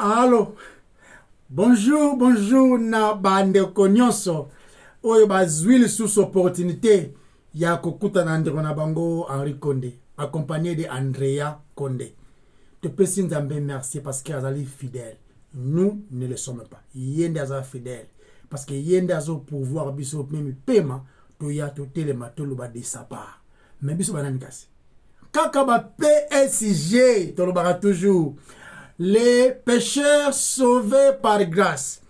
Allô, bonjour na bandeko nyonso oyo bazwili sous opportunité ya kokuta na ndeko na bango Henri Condé accompagné de Andrea Condé. Topesi nzambe merci parce que azali fidèle. Nous ne le sommes pas. Yende azali fidèle parce que yende azo pouvoir biso même paiement to ya to telema to loba de sa part. Mais biso banani kasi. Kaka ba PSG to loba toujours. Les pécheurs sauvés par grâce.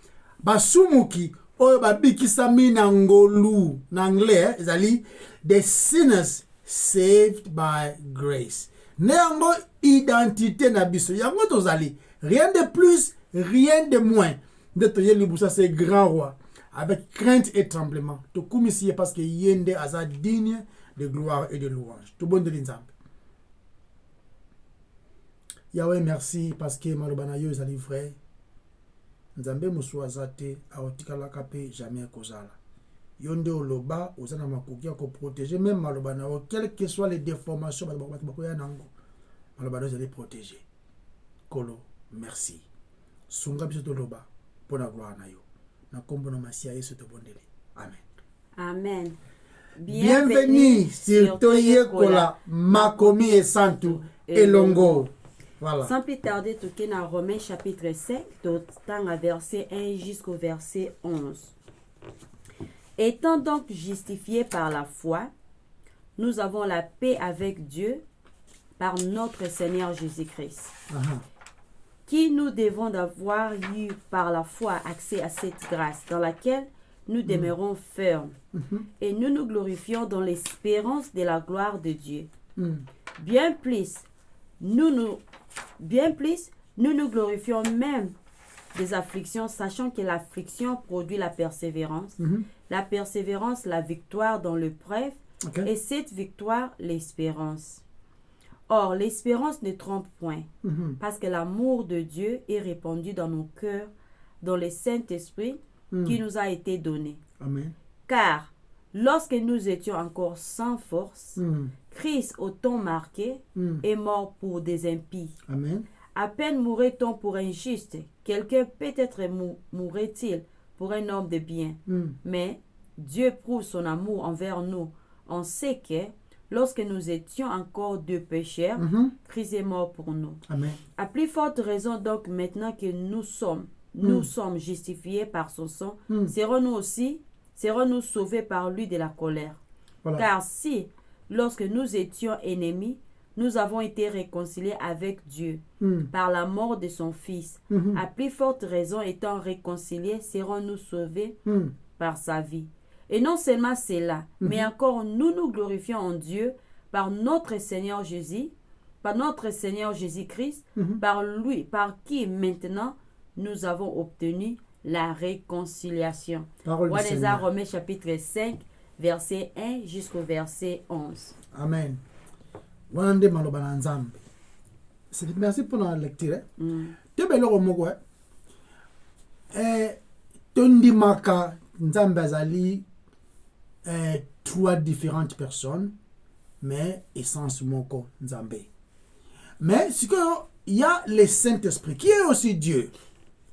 Basumuki oyo babikisami na ngolu na anglais ezali the sinners saved by grace. Néango identité na biso yango tozali rien de plus, rien de moins. De toye libusa c'est grand roi avec crainte et tremblement. To kumisiye parce que yende aza digne de gloire et de louange. To bon de l'inzambe. Yahweh merci parce que malobana yo ezali vrai. Nzambe musuaza te aotikala kape jamais kozala. Yonde oloba ozana makoki ko protéger même malobana o quelles que soient les déformations bakoya nango. Malobana ezali protéger. Kolo merci. Sunga biso to loba pona gloire na yo. Na kombo na masia Yesu to bondele. Amen. Amen. Bienvenue sur Toye Kola Makomi et Santu Elongo. Voilà. Sans plus tarder, tout dans Romains chapitre 5, tout temps à verset 1 jusqu'au verset 11. Étant donc justifiés par la foi, nous avons la paix avec Dieu par notre Seigneur Jésus-Christ, qui nous devons d'avoir eu par la foi accès à cette grâce dans laquelle nous demeurons fermes et nous nous glorifions dans l'espérance de la gloire de Dieu. Bien plus, nous nous glorifions même des afflictions, sachant que l'affliction produit la persévérance. La persévérance, la victoire dans l'épreuve, et cette victoire, l'espérance. Or, l'espérance ne trompe point, parce que l'amour de Dieu est répandu dans nos cœurs, dans le Saint-Esprit qui nous a été donné. Amen. Car, lorsque nous étions encore sans force, Christ, au temps marqué, est mort pour des impies. Amen. À peine mourrait-on pour un juste. Quelqu'un peut-être mourrait-il pour un homme de bien. Mais Dieu prouve son amour envers nous. On sait que lorsque nous étions encore deux pécheurs, Christ est mort pour nous. Amen. À plus forte raison donc maintenant que nous sommes justifiés par son sang, serons-nous sauvés par lui de la colère. Voilà. Car si, lorsque nous étions ennemis, nous avons été réconciliés avec Dieu par la mort de son Fils, à plus forte raison étant réconciliés, serons-nous sauvés par sa vie. Et non seulement cela, mais encore nous nous glorifions en Dieu par notre Seigneur Jésus, par notre Seigneur Jésus-Christ, par lui, par qui maintenant nous avons obtenu la réconciliation. Voilà Romains chapitre 5, verset 1 jusqu'au verset 11. Amen. Wande malobana nzambe. Merci pour la lecture. Tebelo romogwe. Tondi maka nzambe azali trois différentes personnes, mais essence moko nzambe. Mais ce qu'il y a le Saint-Esprit qui est aussi Dieu.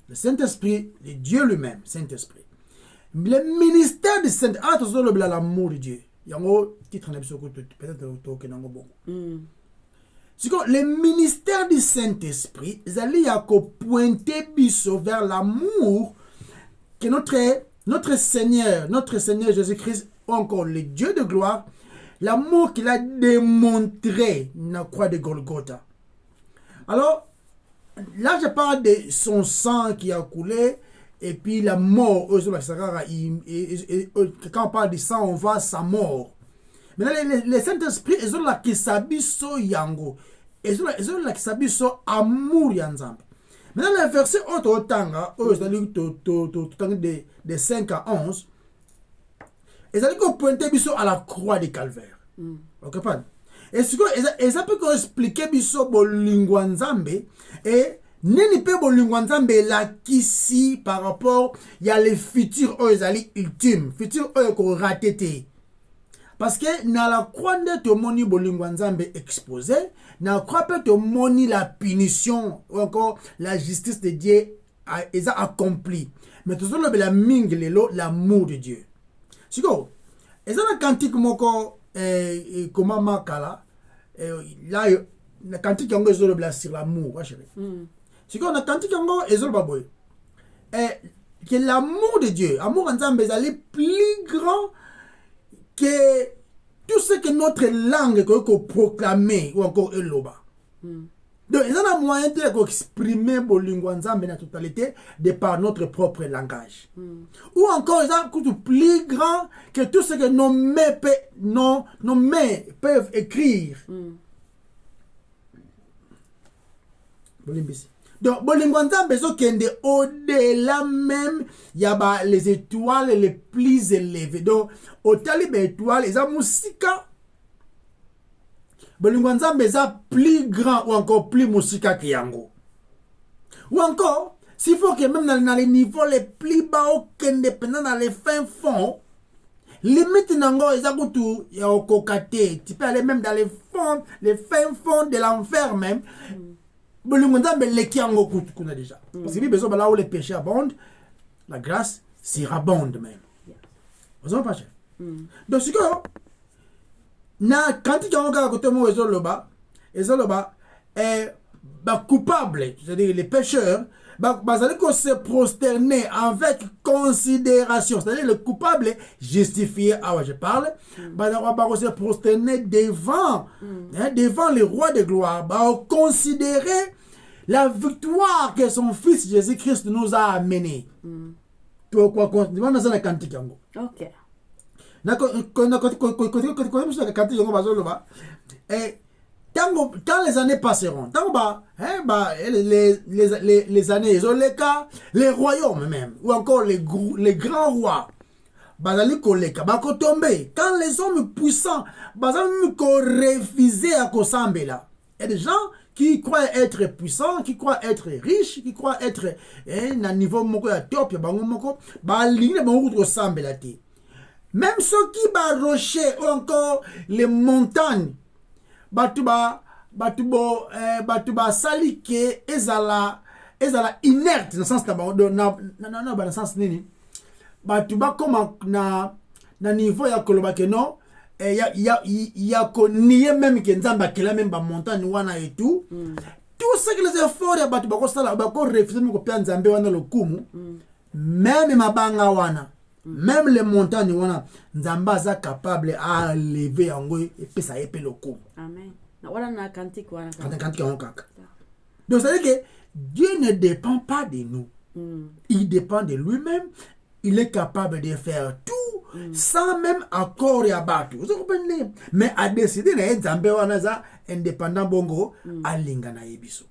Le Saint-Esprit, le Dieu lui-même, Saint-Esprit. Le ministère du Saint-Esprit, attention l'amour de Dieu. Il y a un titre peut-être le ministère du Saint-Esprit, ils allaient pointer biso vers l'amour que notre Seigneur Jésus-Christ, encore le Dieu de gloire, l'amour qu'il a démontré dans la croix de Golgotha. Alors, là je parle de son sang qui a coulé et puis la mort. Quand on parle de sang, on voit sa mort. Maintenant, le Saint-Esprit, ils ont la kisabiso yango. Ils ont la kisabiso amour yanzambe. Maintenant, le verset otanga, de 5 à 11, ils ont pointé biso à la croix de Calvaire. Ok, pas? Et ce qu'ils ont expliqué biso bolingo nzambe et nini pe bolingo nzambe la kisi par rapport il y a les futurs ultimes, futurs ko raté. parce que na la croix nde tomoni bolingo nzambe exposé, na croix pe tomoni la punition ou encore la justice de Dieu est accomplie. Mais tout ça la mingi lelo l'amour de Dieu. Siko eza na cantique moko comment makala là na cantique yango ezolo bla sur l'amour, wa chérie. Siko na cantique yango ezolo baboy. Que l'amour de Dieu, amour nzambe ezali plus grand que tout ce que notre langue peut proclamer ou encore eloba. Donc, il y a un moyen d'exprimer bolingo nzambe na totalité de par notre propre langage. Ou encore, il y a un plus grand que tout ce que nos mains peuvent écrire. Donc, bolingo nzambe zo kende au-delà même, il y a les étoiles les plus élevées. Donc, au talib étoiles, il y a musika. Bolingo nzambe za plus grand ou encore plus musika que yango. Ou encore, s'il faut que même dans les niveaux les plus bas, aucun pendant dans les fins fonds, limite nango eza kutu ya okokate. Tu peux aller même dans les fins fonds de l'enfer même. Bolingo nzambe leki yango kutu kuna déjà. Parce que lui besoin là où les péchés abondent, la grâce surabonde même. Vous avez pas cher. Donc c'est que na quand tu as un côté mo ezoloba coupable, c'est-à-dire les pécheurs bazali ko se prosterner avec considération, c'est-à-dire le coupable justifié, je parle bazali se prosterner devant devant le roi de gloire, considérer la victoire que son fils Jésus-Christ nous a amené. Tu quoi continuer dans la cantique yango. OK. Quand les années passeront, les années, les royaumes même, ou encore les grands rois, quand les hommes puissants refuser à Kosambela, il y a des gens qui croient être puissants, qui croient être riches, qui croient être à niveau moko ya top, même ceux qui ba rocher ou encore les montagnes, batuba salike ezala inerte dans sens dans sens nini batuba comme na niveau ya koloba que non ya ko nier même que nzamba kela même ba montagne wana et tout tout ce que les efforts ya batuba ko sala ba ko refuser ko pia nzambe wana lokumu même mabanga wana. Même les montagnes, Nzamba est capable à lever en haut et puis ça épée le coup. Amen. Donc ça veut dire que Dieu ne dépend pas de nous. Il dépend de lui-même. Il est capable de faire tout sans même accord et abattre. Vous comprenez? Mais à décider de Nzamba wana indépendant bongo à linga na yebiso.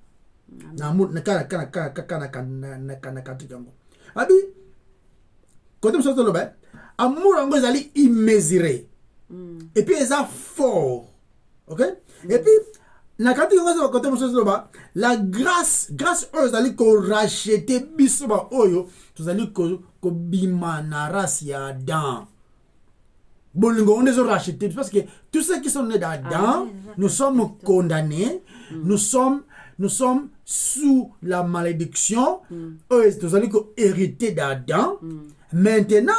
Na Abi quand on le bas, amour en gozali immesuré. Et puis ils ont fort. OK? Et puis na quand on le bas, la grâce eux allez ko racheter bisoba oyo, tous allez ko bima na race ya Adam. Bolingo on les a rachetés parce que tous ceux qui sont nés d'Adam, nous sommes condamnés, nous sommes sous la malédiction. Eux tous allez ko hériter d'Adam. Maintenant,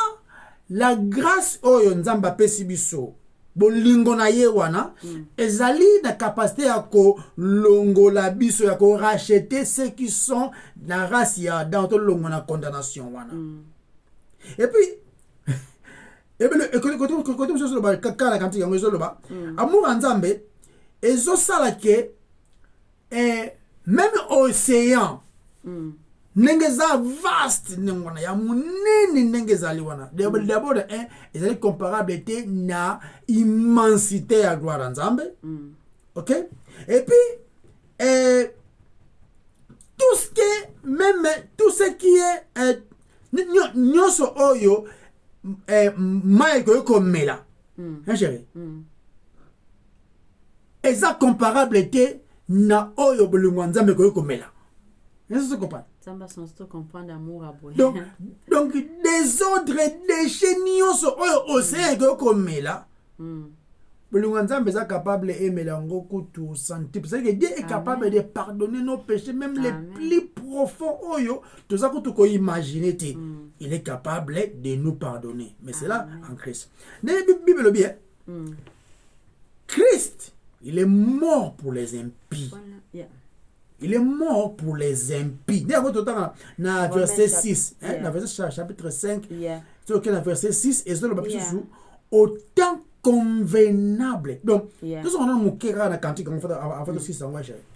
la grâce oyo nzamba pesi biso bolingo na ye wana ezali na capacité ya ko longola biso ya ko racheter ceux qui sont na race ya dans to longo na condamnation wana. Et puis quand ba kakala kanti yango ezoloba amour nzambe ezosala ke même océan Nengeza vaste nengwana ya munene nengeza liwana. D'abord ils sont comparables na immensité ya gloire nzambe. OK? Et puis tout ce qui est nyoso oyo maiko komela. Hein chérie? Eza comparable na oyo bolingo nzambe ko komela. Est-ce que tu comprends? Donc des ordres, des chenilles, océan comme là, bolingo nzambe eza capable aimer yango kutu centuple. C'est que Dieu est capable de pardonner nos péchés, même les plus profonds. Oyo, tout ça que tu imaginer, il est capable de nous pardonner. Mais c'est là en Christ. Dans la Bible, bien, Christ, il est mort pour les impies. Il est mort pour les impies. Dans verset 6, dans verset chapitre 5, dans verset 6, et le autant convenable. Donc, tout ce qu'on a moqué dans la cantique, on fait de 6 ans.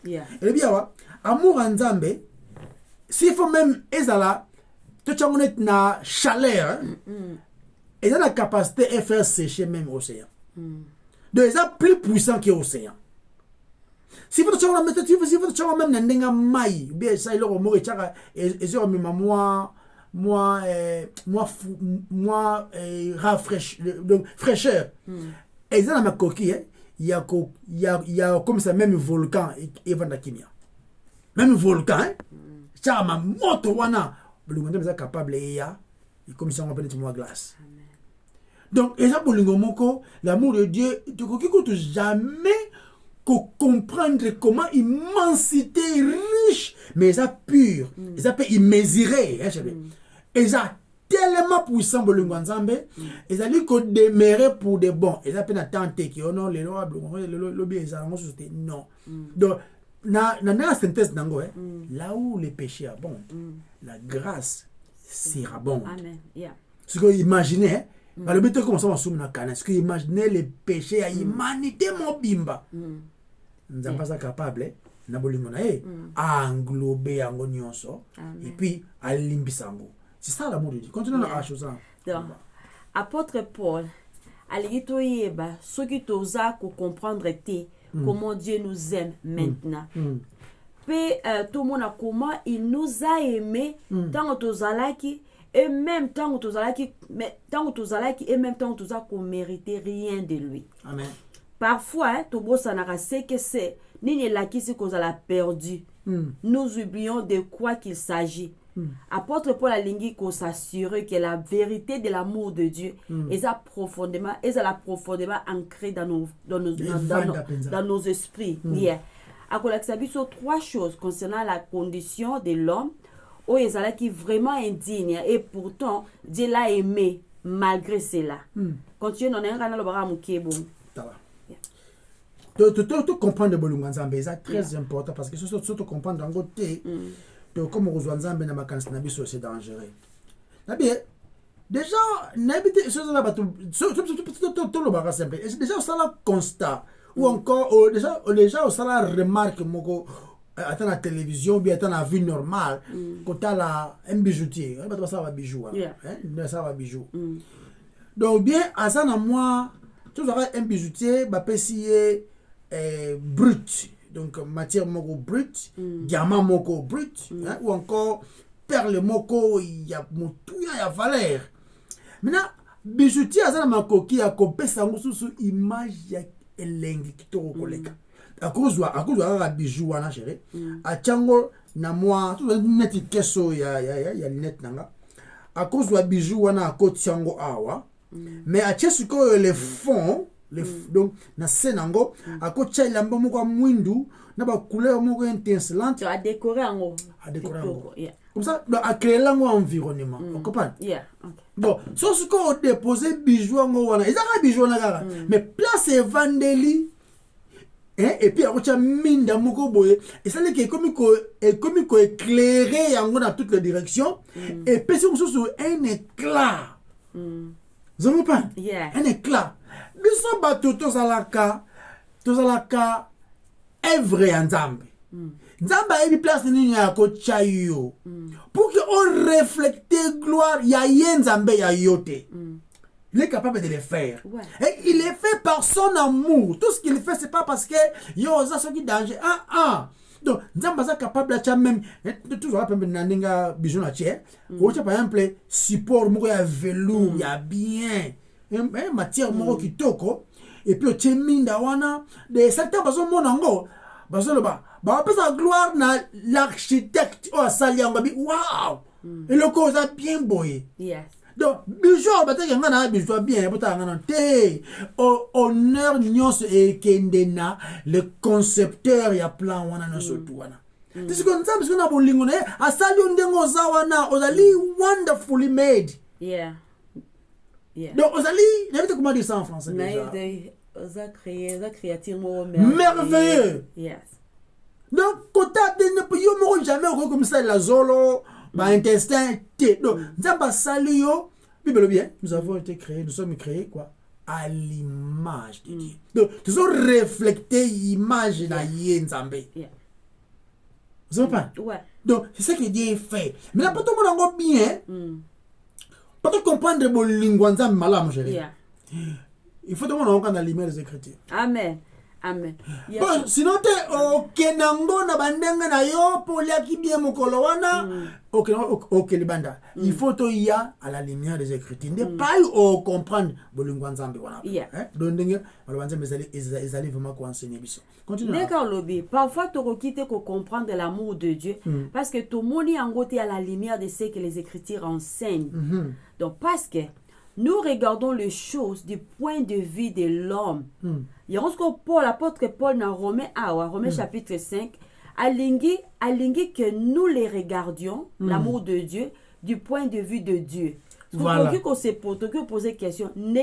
Et bien, amour en Zambé, s'il faut même, ezala, tout le monde est na chaleur, et dans la capacité de faire sécher même l'océan. Donc, ils sont plus puissants que l'océan. Si vous avez même un maï, bien ça il aura mort et ça moi donc fraîcheur. Et dans ma coquille, il y a comme ça même volcan et vandakimia. Même volcan, ça ma moto wana, le monde est capable et ya, comme ça on appelle moi glace. Donc et ça pour l'amour de Dieu, tu ne jamais comprendre comment immensité riche, mais ça pur, ça peut immesuré, et ça tellement puissant pour le Nzambe, et ça lui qu'on demeurer pour des bons, et ça peut attendre qui oh non les lois, le bien ça non. Donc na synthèse nango là où le péché est bon, la grâce sera bon. Amen. Yeah. Ce que imaginez le but comment ça va sous na canne, ce que imaginez les péchés à humanité mon bimba. Nous sommes pas capables na bolingo na à englober yango nyonso et puis à limbisango. C'est ça l'amour de Dieu. Continuons à chose là. Donc apôtre Paul alito yeba ce qui t'osa ko comprendre comment Dieu nous aime maintenant. Puis tout le monde a comment il nous a aimé tant tozalaki et même tant tozalaki et même tant tozalaki qu'on méritait rien de lui. Amen. Parfois, Tobo Sanarase que c'est ni la qui c'est qu'on a perdu. Nous oublions de quoi qu'il s'agit. Apôtre Paul a lingi qu'on s'assure que la vérité de l'amour de Dieu est profondément ancrée dans nos esprits. À quoi sur trois choses concernant la condition de l'homme où il est qui vraiment indigne et pourtant Dieu l'a aimé malgré cela. Continuez dans un canal au baram qui est bon. Tu comprends de bolunga nzambe c'est très important parce que surtout comprendre en côté de comment vous nzambe na makanisi na biso c'est dangereux. Na bien déjà n'habite chose là tout le baga simple déjà ça la constat ou encore déjà ça la remarque moko à la télévision bien à la vie normale quand tu as un bijoutier on va ça va bijou ça va bijou donc bien à ça na moi tu auras un bijoutier ba pesier brut, donc matière moko brut, diamant moko brut, ou encore perle moko, il y a valeur. Maintenant, bijoutier a ma coquille a copé sango sous image ya elengi kitoko koleka. À cause la bijou wana chérie. A chango na moi, tout net keso ya net nanga. À cause la bijou wana a côté chango awa. Mais à tchesuko les fonds donc na senango akocha ilamba moko mwindu na ba couleur moko intenselante à décorer comme ça à créer l'ango environnement on comprend bon so ce qu'on déposer bijou ngo wana ezaka bijou na kaka mais place evandeli et puis akocha minda moko boye et ça les comme ko éclairer yango dans toutes les directions et puis sur un éclat vous comprenez un éclat. Biso bato tozalaka œuvre ya Nzambe. Nzambe a une place nini ya ko chayo. Pour que on reflète gloire ya Nzambe ya yote. Il est capable de le faire. Et il est fait par son amour. Tout ce qu'il fait c'est pas parce que yo za so ki danger. Donc Nzambe est capable de même toujours pas nandenga bijou na tie. Ou par exemple support moko ya velours ya bien. Matière moko kitoko et puis tu minda wana de certains bazo monango bazo le ba pesa gloire na l'architecte o sali yango bi wow et le cause a bien boyé donc bijou bataki nga na bijou bien bota nga non te honneur nyonso ekendena le concepteur ya plan wana no sotu wana tisiko nzambe siko na bolingo na asali ndengo za wana ozali wonderfully made. Yeah. Donc ozali n'avez comment dire ça en français déjà? Oza créativement merveilleux. Yes. Donc kota de ne peut yo mo jamais comme ça la zolo ba intestin te. Donc nzamba sali yo Bible bien, nous avons été créés, nous sommes créés quoi à l'image de Dieu. Donc nous avons reflété l'image de Nzambe. Vous savez pas? Ouais. Donc c'est ça que Dieu fait. Mais là pour tout le monde bien, pour tout comprendre le lingua Nzambe malam chérie. Il faut tout le monde dans la lumière des Écritures. Amen. Amen. Bon, sinon te okenango na bandanga na yo polia ki bien mokolo wana libanda. Il faut to ya à la lumière des Écritures. Ne pas au comprendre bolingwa Nzambe wana. Donc ndenge balwanza ezali vraiment ko enseigner biso. Continue. D'accord lobby. Parfois tu quitte ko comprendre l'amour de Dieu parce que tout monde est engouté à la lumière de ce que les Écritures enseignent. Donc parce que nous regardons les choses du point de vue de l'homme. Il y a Paul, l'apôtre Paul dans Romains chapitre 5, alingi que nous les regardions, l'amour de Dieu, du point de vue de Dieu. Voilà. Tu peux poser question, tu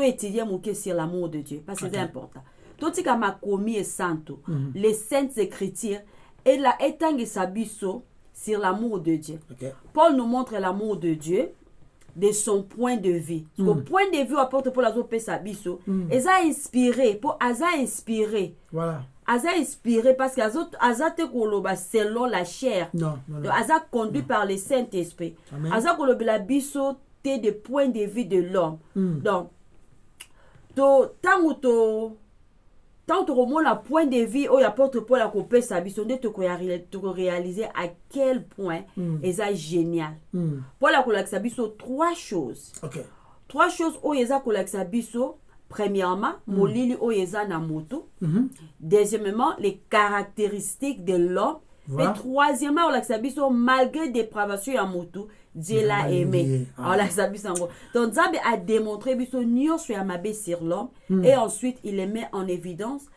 étudies sur l'amour de Dieu, parce que c'est important. Tout ce qui m'a commis est santo, les saintes écritures, et la étang sabiso sur l'amour de Dieu. Paul nous montre l'amour de Dieu de son point de vue. Au point de vue apporte pour la zone sabiso, ils a inspiré pour inspiré. Voilà. Aza inspiré parce que aza te koloba selon la chair. Non. Aza conduit par le Saint-Esprit. Aza koloba la biso te de point de vue de l'homme. Donc tant que tu la point de vue où apporte pour la couper sa biso tu réaliser à quel point est génial. Pour la couper sa biso trois choses. Trois choses où est sa biso. Premièrement, molili où est na moto. Deuxièmement, les caractéristiques de l'homme. Et troisièmement, la biso malgré dépravation à moto, Dieu l'a aimé. Donc Nzambe a démontré biso nyo sur amabé sur l'homme et ensuite il le met en évidence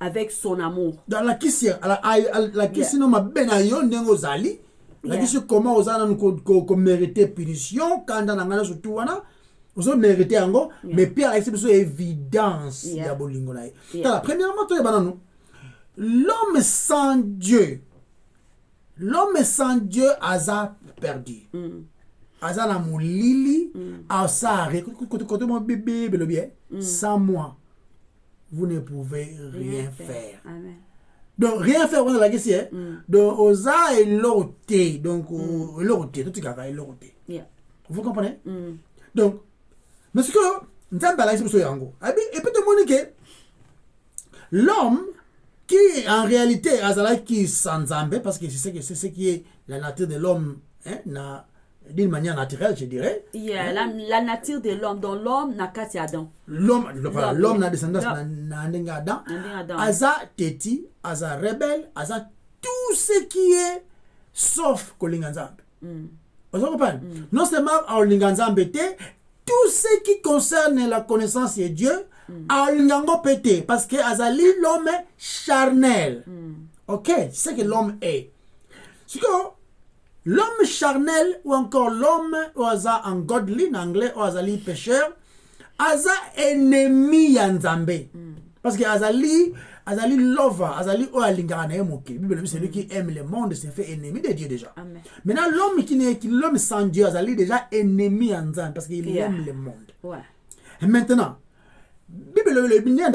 avec son amour. Dans la question, la question ma benayo ndengo zali. La question comment osana ko mériter punition quand dans ngana surtout wana. Vous avez mérité encore, mais puis avec cette évidence, il y a bolingo là. Premièrement, l'homme sans Dieu, a perdu. Aza na moulili, asa côté mon bébé, sans moi, vous ne pouvez rien faire. Amen. Donc rien faire, on a la question. Donc osa et l'auté, donc l'auté, tout est l'auté. Vous comprenez? Donc mais ce que Nzambe a laissé yango. Et peut te montrer que l'homme qui en réalité azala qui sans Nzambe parce que c'est ce qui est la nature de l'homme d'une manière naturelle je dirais. La nature de l'homme dans l'homme n'a qu'à Adam. L'homme n'a descendance na ndenga Adam. Aza teti, aza rebelle, aza tout ce qui est sauf kolinga Nzambe. Vous comprenez? Non seulement kolinga Nzambe te tout ce qui concerne la connaissance de Dieu, parce que azali l'homme est charnel. Ok, c'est ce que l'homme est. C'est que l'homme charnel ou encore l'homme ou aza ungodly en anglais ou azali pécheur, aza ennemi ya Nzambe. Parce que azali lover, azali o alingana na emoki. Bible c'est lui qui aime le monde, c'est fait ennemi de Dieu déjà. Amen. Maintenant l'homme l'homme sans Dieu, azali déjà ennemi en Nzambe parce qu'il aime le monde. Ouais. Et maintenant Bible le binya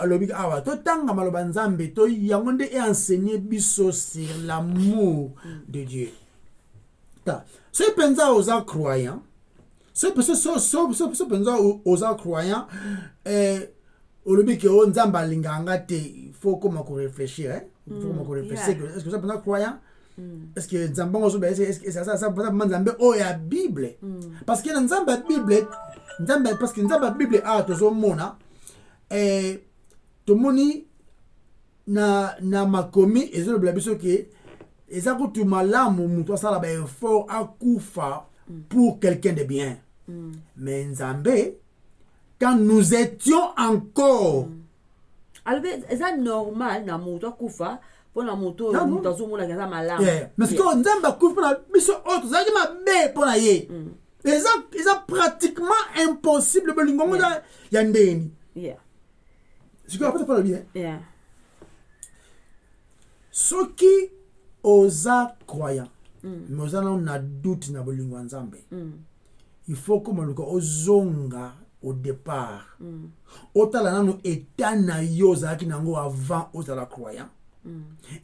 lobi awa to tanga maloba Nzambe to yangonde et enseigner biso sur l'amour de Dieu. Ta. Ce pensa aux croyants. Ce pensa aux croyants il faut comment réfléchir, hein? Il faut comment réfléchir. Est-ce que ça peut être croyant? Est-ce que Nzamba est-ce que ça peut être Nzamba oh il y a Bible parce que Nzamba Bible parce que Nzamba Bible a toujours mona et tout moni na makomi et le blabiso que et ça que tu malamu muto sala ba effort akufa pour quelqu'un de bien. Mais Nzambe, quand nous étions encore... Alors, c'est normal, na moto kufa, pour la moto, nous avons la gaza malade. Mais ce que Nzambe kufa, na biso autre, ça qui m'a bé pour la yé. Et ça, c'est pratiquement impossible. Il y a une ce que vous parlez bien. Ce qui osa croyant, mais osa na doute na bolingo Nzambe. Il faut que mon ozonga au départ. Otala nanu etana yoza ki nango avant otala croyant.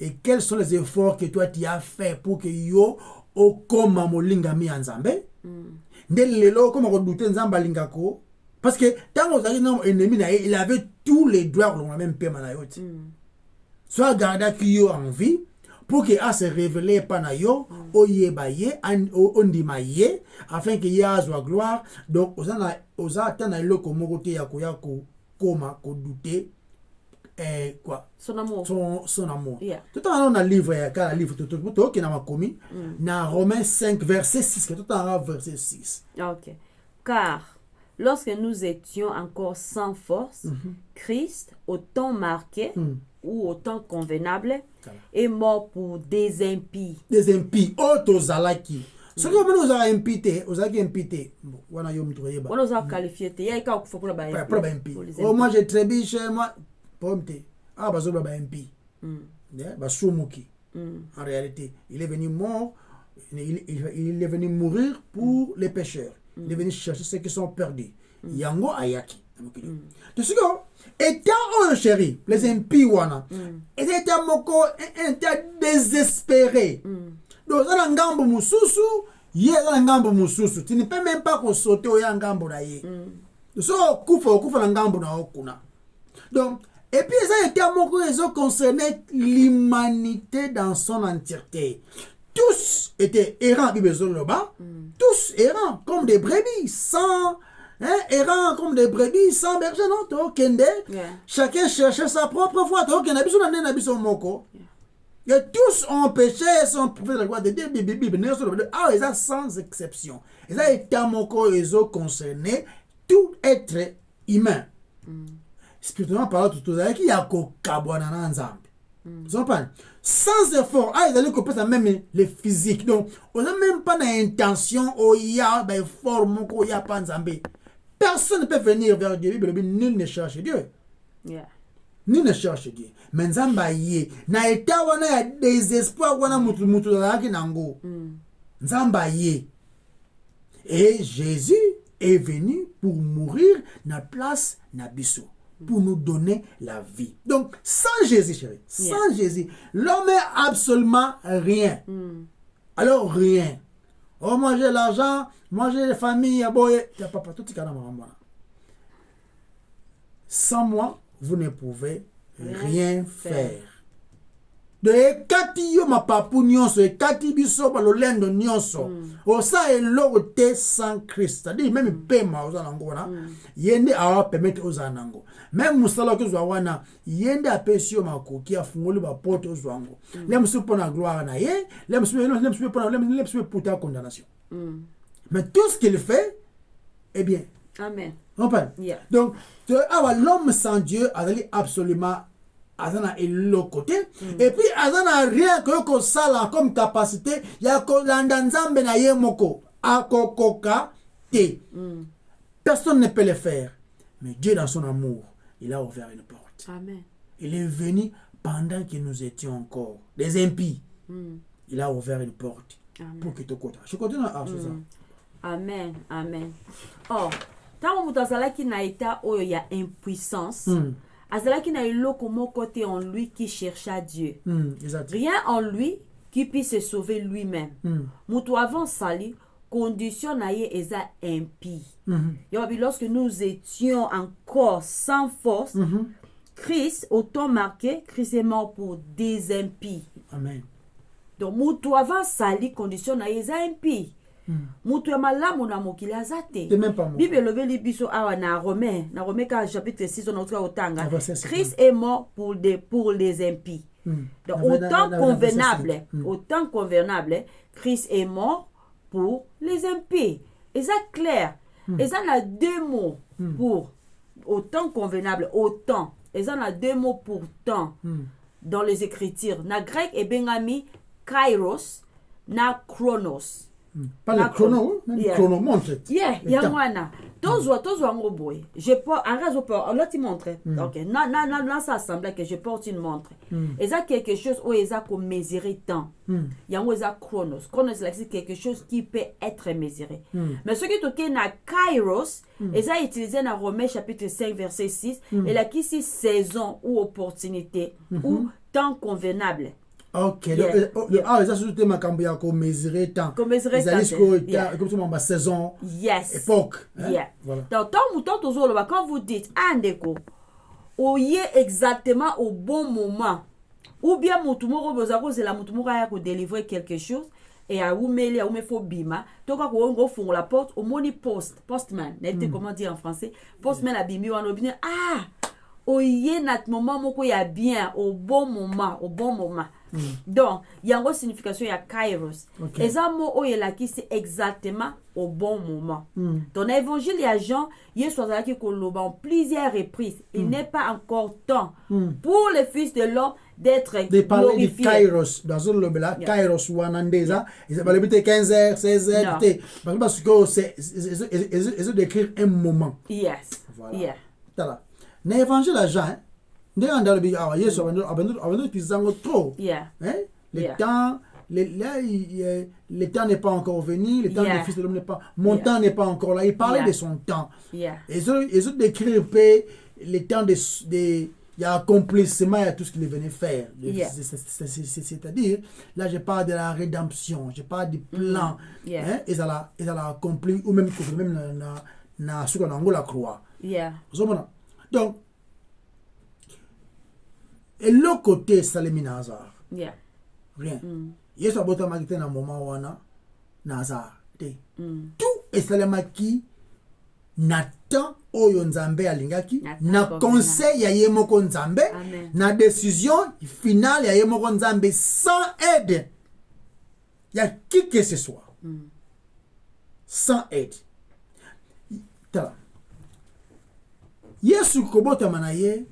Et quels sont les efforts que toi tu as fait pour que yo okoma molinga mi Nzambe? Ndel lelo comme on douter Nzamba lingako parce que tant ozali non ennemi na il avait tous les droits le même paiement na yoti. Soit garda ki yo en vie pour que a se révéler panayo oyebaye ondimaye afin que ya soit gloire. Donc oza tana loko mokote ya koyako koma ko douter quoi son amour son amour. Tout en on a livre car livre tout qui na makomi na Romains 5 verset 6 tout en verset 6. OK. Car lorsque nous étions encore sans force, Christ, au temps marqué ou au temps convenable, est mort pour des impies. Des impies. Otozalaki. Ce que nous avons impité, on a qualifié. Il y a un pour la impie. Oh, moi j'ai trébiche, moi, pomte. Ah, bah, bah, impie. Bah, soumuki. En réalité, il est venu mort, il est venu mourir pour les pécheurs. Il est venu chercher ceux qui sont perdus. Yango ayaki. Tu sais quoi? Étant un chéri, les impies wana, étant moko, étant désespéré. Donc, ça n'a ngambo mususu, yé ça ngambo mususu. Tu ne peux même pas sauter au ngambo na yé. So kufa na ngambo na okuna. Donc, et puis ça étant moko, ils ont concerné l'humanité dans son entièreté. Tous étaient errants, tous errants comme des brebis, sans errants comme des brebis, sans berger, non, chacun cherchait sa propre voie. Et tous ont péché, sont prophètes de la gloire de Dieu, ah, ils ont sans exception. Ils ont été ils ont concerné tout être humain. Spirituellement parlant, tout ça, il y a qu'au sans effort, ils allaient couper ça même les physiques. Donc, on n'a même pas d'intention, il y a des formes, il n'y a pas de personne ne peut venir vers Dieu, nul ne cherche Dieu. Nul ne cherche Dieu. Mais Nzamba yé, na eta wana ya désespoir wana mutu dalaki nango. Nzamba yé. Et Jésus est venu pour mourir na place na biso, pour nous donner la vie. Donc, sans Jésus, chérie, sans Jésus, l'homme est absolument rien. Alors, rien. Oh, moi j'ai l'argent, moi j'ai la famille, papa, tout est sans moi, vous ne pouvez rien faire. De kati yo ma papu nyonso, kati biso ba lolendo nyonso. Osa elote sans Christ. C'est-à-dire même pema oza nango na. Yende awa permettre oza nango. Même musala ko zwana yende apesi yo makoki afungoli ba porte ozwango. Lem su pona gloire na ye, lem su pour ta condamnation. Mais tout ce qu'il fait, eh bien. Amen. Donc, l'homme sans Dieu a absolument azana et l'autre côté et puis azana rien que ça comme capacité ya ko landa nzambe na ye moko akokoka te. Personne ne peut le faire, mais Dieu dans son amour il a ouvert une porte. Amen. Il est venu pendant que nous étions encore des impies. Il a ouvert une porte. Amen. Pour que tu côté. Je continue à ça. Amen. Amen. Oh, tant que mutazalaki na état oyo ya impuissance. Azalaki na iloko côté en lui qui chercha Dieu. Rien en lui qui puisse se sauver lui-même. Mutu avant sali condition na ye eza impie. Lorsque nous étions encore sans force, Christ au temps marqué, Christ est mort pour des impies. Amen. Donc mutu avant sali condition na ye eza impie. Mutu ya malamu na mokili azate. Bible lobeli biso awa na Romains ka chapitre 6 on a otanga. Christ est mort pour les impies. Donc autant convenable, Christ est mort pour les impies. Et ça clair. Et ça a deux mots pour au temps convenable, au temps. Et ça a deux mots pour temps dans les Écritures. Na grec et bengami kairos na chronos. Pas le chrono, même chrono montre. Yangwana. Tozwa ngoboy. Je porte un réseau là tu montres. OK. Na ça semble que je porte une montre. Et ça quelque chose où ils a comme mesurer temps. Yango ça chronos. Chronos c'est quelque chose qui peut être mesuré. Mais ce qui toque na kairos, et ça utilisé dans Romains chapitre 5 verset 6, et là qui c'est saison ou opportunité ou temps convenable. Ok, ça c'est ma cambia comme mesurer temps. Comme mesurer temps. Comme ça, ma saison, époque. Voilà. Donc, quand vous dites, Andeko, oyez exactement au bon moment, ou bien Moutoumoro Bozako, c'est la Moutoumoro a délivrer quelque chose, et à Oumeli, à Oumefo Bima, donc quand on ouvre la porte, au moni postman, comment dire en français, postman a bimi, on a bien, oyez notre moment, moko ya bien, au bon moment. Donc, il y a une signification, il y a kairos. Et ça, mot qui c'est exactement au bon moment. Dans l'évangile, il y a Jean, il y a qui en plusieurs reprises. Il n'est pas encore temps pour le Fils de l'homme d'être glorifié. Kairos, dans le là, kairos ou anandeza, il va le 15h, 16h, parce que c'est d'écrire un moment. Yes. Voilà. Dans l'évangile à Jean, le temps, le temps n'est pas encore venu, le temps du Fils de l'homme n'est pas, mon temps n'est pas encore là. Il parlait de son temps. Et ils ont décrit le temps il y a accomplissement, il y a tout ce qu'il venait faire. C'est-à-dire, là je parle de la rédemption, je parle du plan. Ils ont accompli, ou même ce qu'on a la croix. Donc, et l'autre côté, c'est le Nazar. Rien. Il y a un magité dans le moment où on a Nazar. Tout est le maki Nathan Oyo Nzambe Alingaki. Na conseil ya Yemoko Nzambe. Na décision finale ya Yemoko Nzambe sans aide. Il y a qui que ce soit. Sans aide. Yesu Kobota Manaye.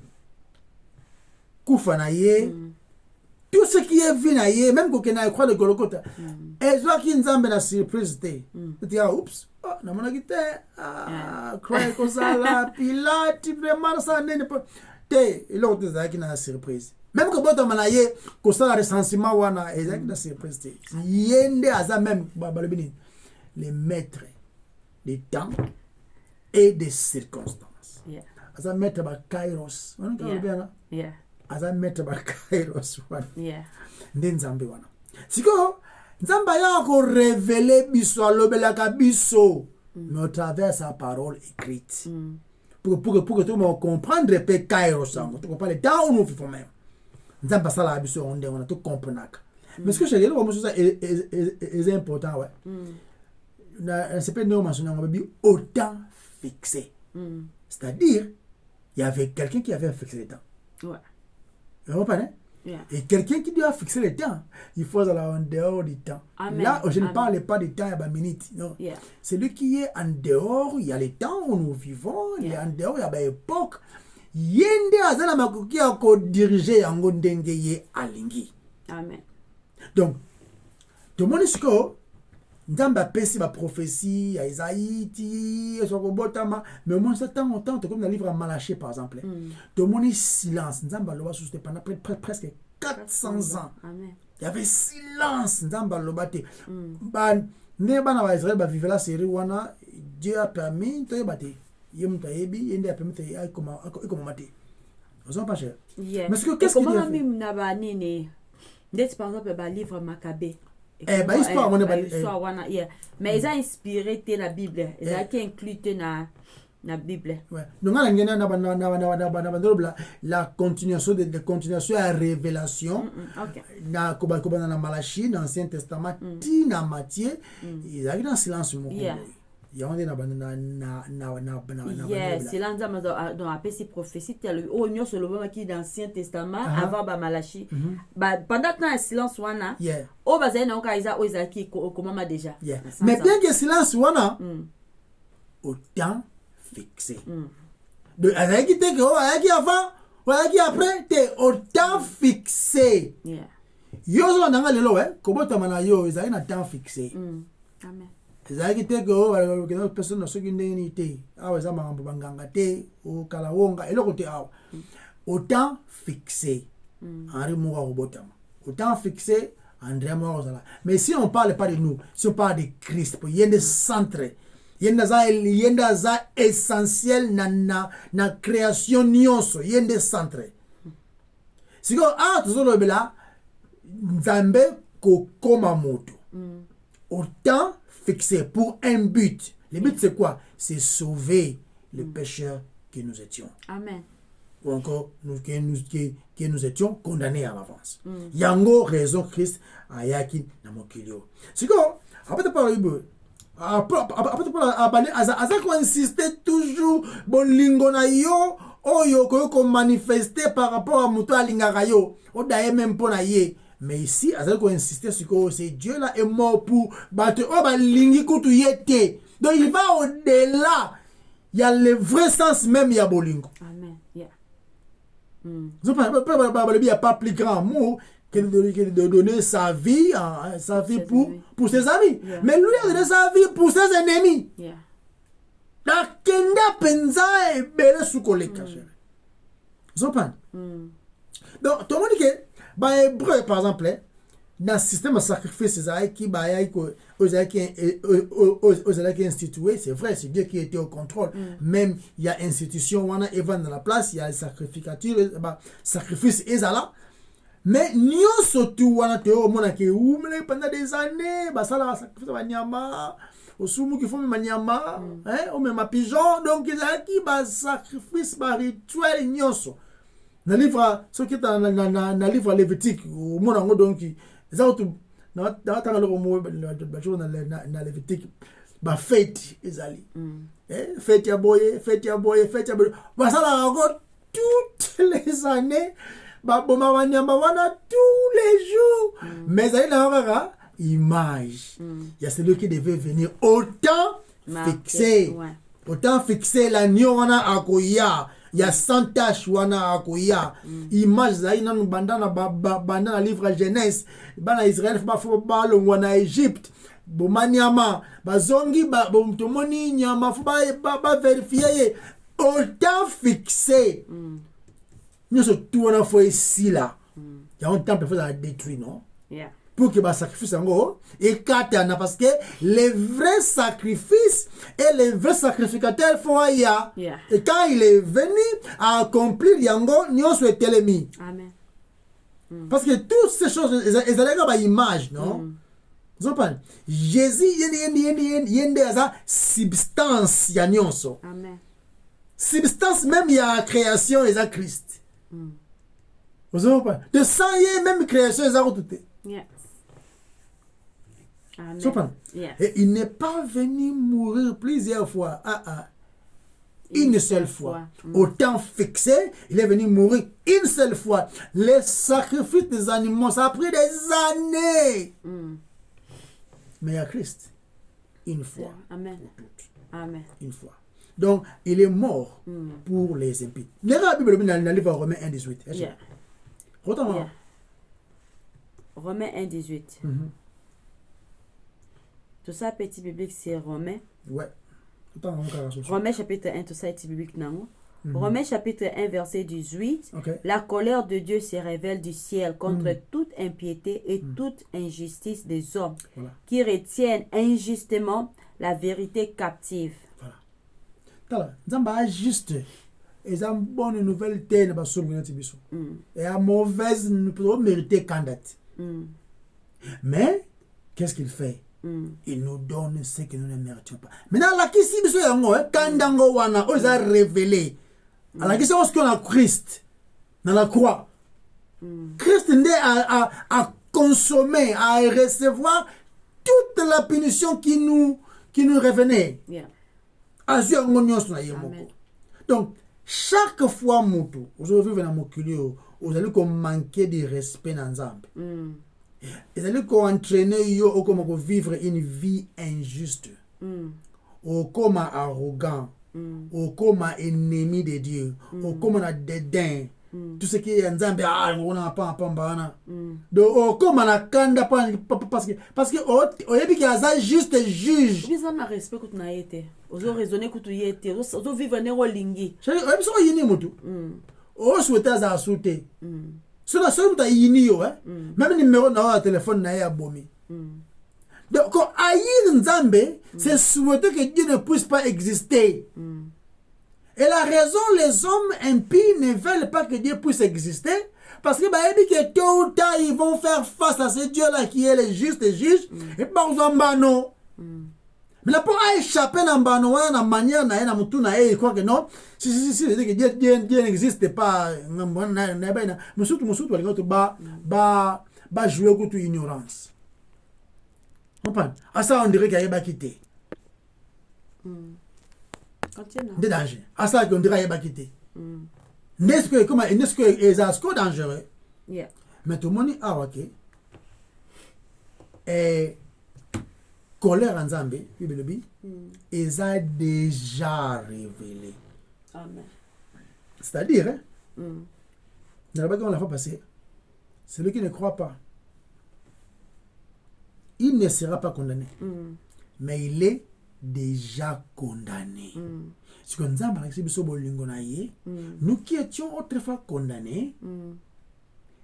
Koufa na ye, tout ce qui est vu na ye, même quand on a croix de Golgotha, et soit qui nzambe na surprise te, tu dis oups, na mona kite, croix comme ça là, Pilate vraiment ça n'est pas, te, l'autre c'est qui na surprise. Même quand on a ye, qu'on ça recensement wana, et ça qui na surprise te, yende aza même babalebini, les maîtres des temps et des circonstances. Aza maître ba kairos, on a bien là. Aza mettre ba kairos wana. Nde nzambe wana. Siko nzamba yako révéler biso alobelaka biso mais au travers sa parole écrite. Pour que tout le monde comprenne pe kairos sango. Tu comprends le temps où nous vivons même. Nzamba sala biso onde wana tout comprenaka. Mais ce que je dis là comme ça est important ouais. C'est pas nous mentionner on dit autant fixé. C'est-à-dire il y avait quelqu'un qui avait fixé le temps. Ouais. Vous comprenez? Et quelqu'un qui doit fixer le temps, il faut aller en dehors du temps. Là, je ne parle pas du temps, il y a une minute. Non. C'est lui qui est en dehors, il y a le temps où nous vivons, il y a en dehors, il y a une époque. Yende azana makoki ya ko diriger yango ndenge ye alingi. Amen. Donc, tout le monde est que Nzamba pesi ba prophétie ya Isaïe ti esokobotama mais moi ça tant comme dans le livre à Malachie par exemple. Tout le monde est silence. Nzamba loba sous pendant presque 400 ans. Amen. Il y avait silence Nzamba loba te. Ban ne bana ba Israël ba vivre la série wana Dieu a permis to yebate. Yem tayebi yende a permis tay comment mater. Vous en pas cher. Mais ce que qu'est-ce que comment même na ba nini? D'être par exemple ba livre Maccabée. Histoire mais ils ont inspiré la Bible, ils ont inclus la Bible. Ouais. Donc la continuation de continuation à révélation. Na koba na Malachie dans l'Ancien Testament, ti na Matthieu, ils arrivent dans silence. yonde na yes c'est là dans la prophétie tel oh nyo solo qui dans l'Ancien Testament avant ba Malachi pendant que silence wana oh ba zena ka isa o isa ki comment déjà mais bien que silence wana au temps fixé de avec te que avec avant avec après te au temps fixé yo zo nanga lelo comment tamana yo isa na temps fixé amen ezalaki te ke personne na soki ndenge nini te awa eza makambo banganga te okala wonga eloko te awa autant fixé Henri moko akobotama autant fixé André moko akozala mais si on parle pas de nous si on parle de Christ po yende centre yende aza essentiel na création nyonso yende centre siko awa tozolobela nzambe kokoma moto autant fixé pour un but. Le but c'est quoi? C'est sauver les pécheurs que nous étions. Amen. Ou encore que nous étions condamnés à l'avance. Yango raison Christ ayaki na mokilio. Siko après parler après qu'on insister toujours bon lingo na yo oyo ko manifester par rapport à muto alingaka yo o daye même pour na ye. Mais ici, on insister sur que c'est Dieu là est mort pour battre. Oh, bah, lingi kutu yete. Donc, il va au-delà. Il y a le vrai sens même, il y a bolingo. Amen. Yeah. Il n'y a pas plus grand mot que de donner sa vie pour ses amis. Yeah. Mais lui a donné sa vie pour ses ennemis. Yeah. La kenda penza est belle sous collègue. Vous comprenez? Donc, tout le monde dit que bah hébreu par exemple dans le système de sacrifice qui institué c'est vrai c'est Dieu qui était au contrôle même il y a institution on a Evan dans la place il y a les sacrificatures sacrifice ezala mais nous surtout on a théo mon qui pendant des années bah ça la sacrifice ba nyama osumu qui font nyama hein ou même pigeon donc il y a qui ba sacrifice ba rituel nyonso na livre ce qui est dans le livre Lévitique au monde en donc ça tout na tanga le mot na Lévitique ba fête ezali fête ya boye ba ça la encore toutes les années ba boma wanyamba wana tous les jours mais ça il a image il y a celui qui devait venir autant fixé autant fixé l'agneau wana akoya ya sans tache wana akoya image za ina bandana bandana livre Genèse bana Israël ba fo ba longwa na Égypte bomanyama bazongi ba tomoni nyama fo ba vérifier autant fixé nous sommes tout wana fo ici là il y a un temple faut la détruire non pour que le sacrifice et katana parce que les vrais sacrifices et les vrais sacrificateurs font ya et quand il est venu à accomplir yango nyo soit telemi amen parce que toutes ces choses elles ont une image non vous comprenez Jésus yende asa substance ya nyonso amen substance même il y a création et Christ vous comprenez de ça y est même création et tout yes. Amen. Yes. Et il n'est pas venu mourir plusieurs fois. Une seule fois. Autant fixé, il est venu mourir une seule fois. Les sacrifices des animaux, ça a pris des années. Mais il y a Christ, une fois. Amen. Amen. Une fois. Donc, il est mort pour les impies. La Bible dans le livre Romains 1:18. Yeah. Romains 1:18. Tout ça, petit biblique, c'est Romains. Ouais. Romains chapitre 1, tout ça, petit biblique, non? Romains chapitre 1, verset 18. Okay. La colère de Dieu se révèle du ciel contre toute impiété et toute injustice des hommes qui retiennent injustement la vérité captive. Voilà. Nzamba juste. Et ça bonne nouvelle telle ba sur biso. Et à mauvaise nous pouvons mériter candidate. Mais qu'est-ce qu'il fait? Il nous donne ce que nous ne méritions pas. Maintenant la kisi biso yango kandango wana oza révélé. La question est-ce qu'on a Christ dans la croix. Christ a consommé, à recevoir toute la punition qui nous qui nous revenait. Yeah. Azui yango nyonso na ye Amen. moko. Donc, chaque fois moto, aujourd'hui dans mon culio, vous allez qu'on manquer de respect dans Nzambe. Vous allez qu'on entraîner yo ou comme qu'on vivre une vie injuste. Ou comme arrogant. Ou comme ennemi de Dieu. Ou comme un dédain. Tout ce qui est Nzambe, on n'a pas bana. Donc, comme on a kanda parce que au début qu'il y a juste juge. Vous avez un respect que tu n'as été. Vous avez raisonné que tu y étais. Vous avez vécu un héros lingi. C'est ça, vous avez yini mutu. Vous souhaitez à sauter. Cela seul tu yini yo, même numéro na téléphone na ya bomi. Donc, quand aïe Nzambe, c'est souhaiter que Dieu ne puisse pas exister. Et la raison, les hommes impies ne veulent pas que Dieu puisse exister, parce que que tôt ou tard, ils vont faire face à ce Dieu-là qui est le juste juge, et pas aux ambano. Mais là, pour échapper à l'ambano, la manière, il croit que non, si, que Dieu n'existe pas, jouer contre l'ignorance. Comprends? À ça, on dirait qu'il y a pas quitté. Des dangers. À ça qu'on dirait qu'il y a quitté. N'est-ce que c'est dangereux? Yeah. Mais tout le monde dit, ah ok. Et colère en Zambie, ils ont déjà révélé. Amen. C'est-à-dire, dans la bagarre, on l'a fait passer. Celui qui ne croit pas, il ne sera pas condamné. Mais il est déjà condamné. Ce que nous avons nous qui étions autrefois condamnés,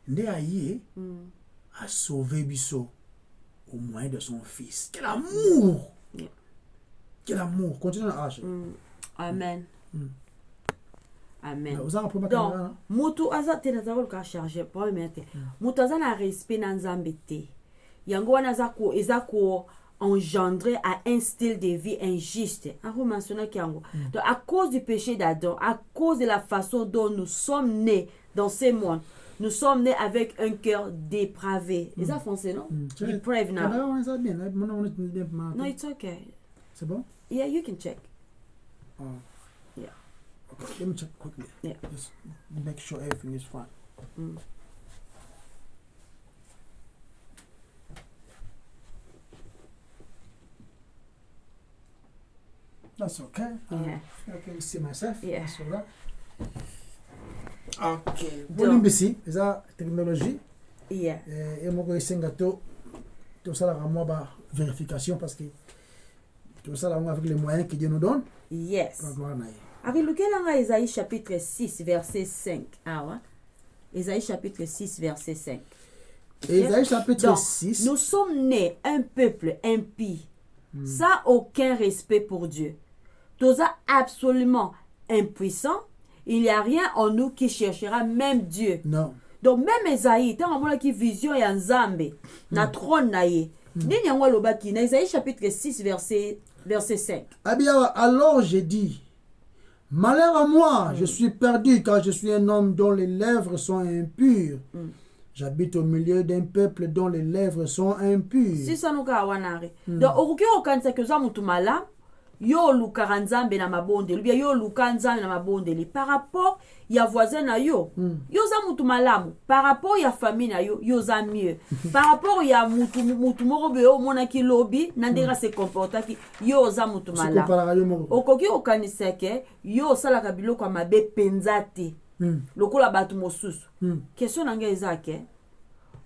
nous a sauvé Bisso au moyen de son fils. Quel amour! Quel amour! Continuons à arracher. Amen. Amen. Vous avez un problème? Donc, mutu aza tena za ka charger problème te. Mutu aza na respect na Nzambe te. Yango wana ezako engendré à un style de vie injuste. On mentionne donc à cause du péché d'Adam, à cause de la façon dont nous sommes nés dans ce monde, nous sommes nés avec un cœur dépravé. Is that français, non? Depraved now. No, it's okay. C'est bon? Yeah, you can check. Yeah. Okay, let me check quickly. Yeah. Just make sure everything is fine. That's okay. Yeah. I can see myself. Yeah. So that. Okay. Volume ici, c'est la technologie. Yeah. Et moi, je suis tout ça, moi, vérification parce que tout ça, avec les moyens que Dieu nous donne. Yes. Avec lequel on a Ésaïe chapitre 6, verset 5. Ah ouais. Ésaïe chapitre 6, verset 5. Ésaïe chapitre Donc, 6. Nous sommes nés un peuple impie, sans aucun respect pour Dieu. Tous absolument impuissants. Il n'y a rien en nous qui cherchera même Dieu. Non. Donc même Esaïe, tant qu'on qui vision ya Nzambe, na trône na ye. Nini yango lobaki na Esaïe chapitre 6 verset 5. Alors j'ai dit, malheur à moi, je suis perdu car je suis un homme dont les lèvres sont impures. J'habite au milieu d'un peuple dont les lèvres sont impures. Si ça nous ka wanare. Donc okuki okanisa ke za mutu mala, yo luka Nzambe na mabonde, lubia yo luka Nzambe na mabonde li par rapport ya voisin na yo. Yo za mutu malamu, par rapport ya famille na yo, yo za mieux. Par rapport ya mutu moko be o mona ki lobi, nandera se comporta ki yo za mutu malamu. Okoki okanisa ke yo sala ka biloko ya mabe penza te. Lokola batu mosusu. Question nanga ezake.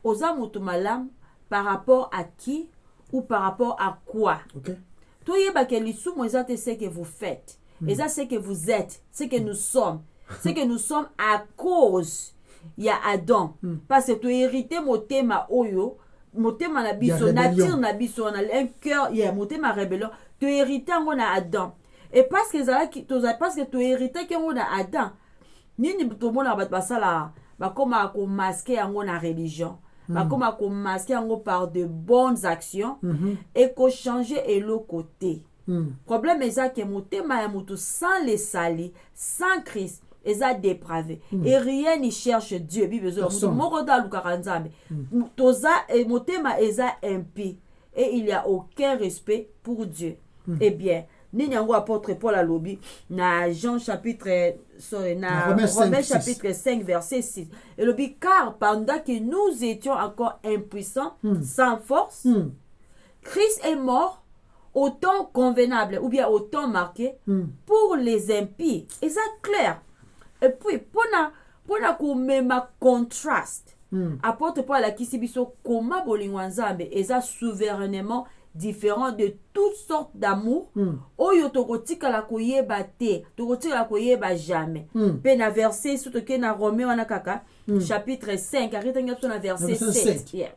Oza mutu malamu par rapport à qui ou par rapport à quoi? Okay. Tout y est que l'issue, c'est ce que vous faites. Et ça, c'est que vous êtes. Ce que nous sommes. C'est que nous sommes à cause. Il y a Adam. Parce que tu hérites mon thème oyo. Mon thème na biso. Nature na biso. On a un cœur. Il y a mon thème rébellion. Tu hérites on a Adam. Et parce que tu hérites on a Adam. Ni tout le monde a battu là. Comme à masquer on a religion. Comme à masquer par de bonnes actions et qu'on change et l'autre côté. Problème est ça que mon thème est sans les salis, sans Christ, et ça dépravé. Et rien n'y cherche Dieu. Mon thème est ça impie. Et il n'y a aucun respect pour Dieu. Eh bien, nini yango apôtre Paul alobi na Jean chapitre Romains chapitre 5 verset 6. Et lobi car pendant que nous étions encore impuissants, sans force, Christ est mort au temps convenable ou bien au temps marqué pour les impies. Et ça clair. Et puis pour qu'on contraste. Apôtre Paul akisi biso comment bolingwa nzambe eza souverainement différent de toutes sortes d'amour oyo tokotikala koyeba te tokotikala koyeba jamais pe na verset surtout que na Romains wana kaka chapitre 5 arrêtanga sur na verset 7 yeah.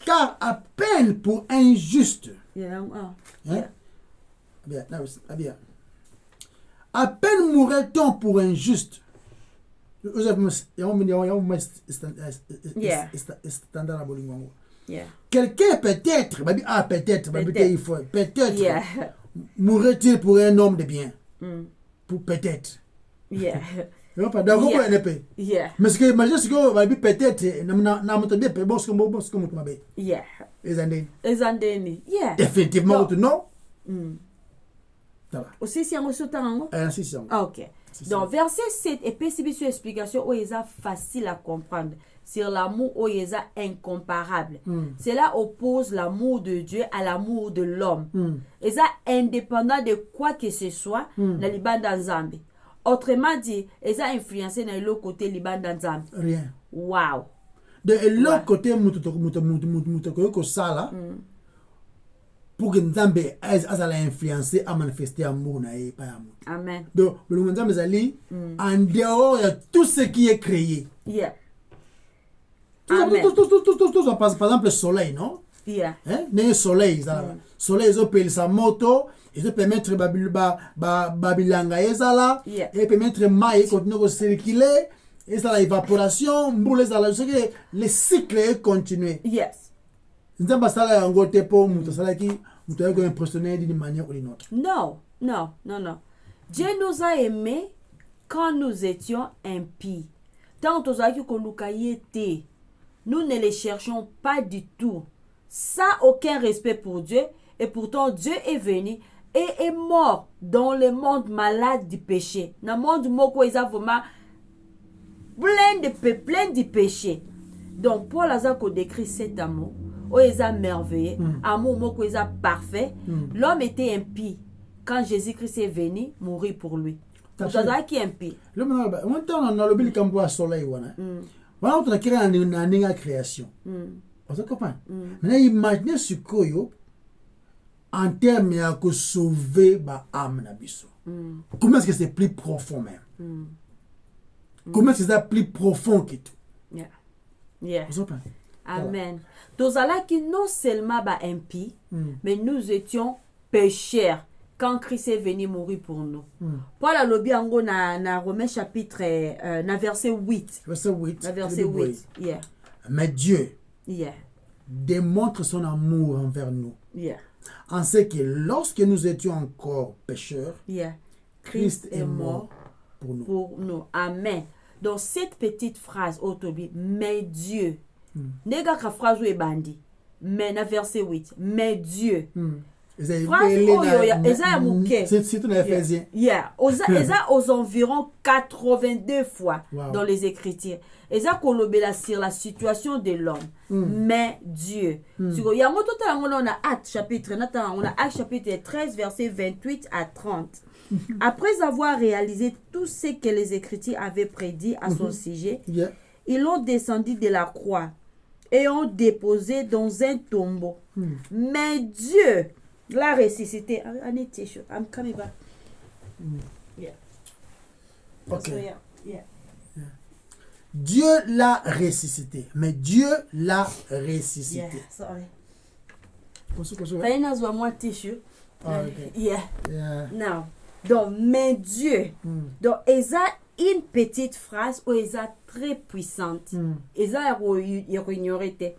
Car à peine pour un juste yeah. Bien. À peine mourrait-on pour un juste. Quelqu'un peut-être mourrait-il pour un homme de bien. Pour peut-être. Yeah. Mais ce que imagine ce que va peut-être définitivement non. Aussi si on se tend. OK. Donc verset 7 et puis explication où est facile à comprendre sur l'amour où est incomparable. Cela oppose l'amour de Dieu à l'amour de l'homme. Et ça indépendant de quoi que ce soit dans le banda nzambe. Autrement dit, et ça influencé dans l'autre côté libanda nzambe. Rien. Wow. De l'autre côté muto sala pour que nzambe azala influencer à manifester amour na e pa amour. Amen. Donc le nzambe zali en dehors de tout ce qui est créé. Yeah. Tout par exemple le soleil, non? Yeah. Hein? Le soleil, soleil ils peut sa moto, ils permettre babilanga ezala et permettre mai continuer à circuler et ça l'évaporation, boule ezala, le cycle est continué. Yes. Nzamba sala yango te po muto sala ki muto yako impressionné d'une manière ou d'une autre. Non. Dieu nous a aimés quand nous étions impies. Tant nous ne les cherchons pas du tout. Ça, aucun respect pour Dieu. Et pourtant, Dieu est venu et est mort dans le monde malade du péché. Dans le monde moko ils vraiment plein de péché. Donc, Paul Azako décrit cet amour. Oh, ils ont merveilleux. Amour moko ils ont parfait. L'homme était impie quand Jésus-Christ est venu mourir pour lui. L'homme qui est impie. L'homme on a le bil campo à soleil wana. Voilà, on a créé une création. On se comprend. Maintenant, imaginez ce koyo en termes de sauver ma âme na biso. Comment est-ce que c'est plus profond même? Comment est-ce que c'est plus profond que tout? Yeah. Amen. Tozala qui non seulement ba impie, mais nous étions pécheurs quand Christ est venu mourir pour nous. Paul a lobby ango na Romains chapitre na verset 8. Verset 8. Na verset 8. Yeah. Mais Dieu yeah. démontre son amour envers nous. Yeah. En ce que lorsque nous étions encore pécheurs, yeah. Christ est mort pour nous. Amen. Donc cette petite phrase autobi, mais Dieu. Nega ka phrase ou bandi. Mais na verset 8. Mais Dieu. C'est tout un Éphésiens. Yeah. Aux environs 82 fois dans les Écritures. Et ça kolobela sur la situation de l'homme. Mais Dieu. On a Actes chapitre 13 verset 28 à 30. Après avoir réalisé tout ce que les Écritures avaient prédit à son sujet, ils l'ont descendu de la croix et ont déposé dans un tombeau. Mais Dieu l'a ressuscité. I need tissue. I'm coming back. Yeah. Okay. So, yeah. Dieu l'a ressuscité. Mais Dieu l'a ressuscité. Yeah, sorry. Fais moi tissue. Okay. Yeah. Now. Donc, mais Dieu. Donc, ils ont une petite phrase où ils sont très puissante. Ils ont ignoré.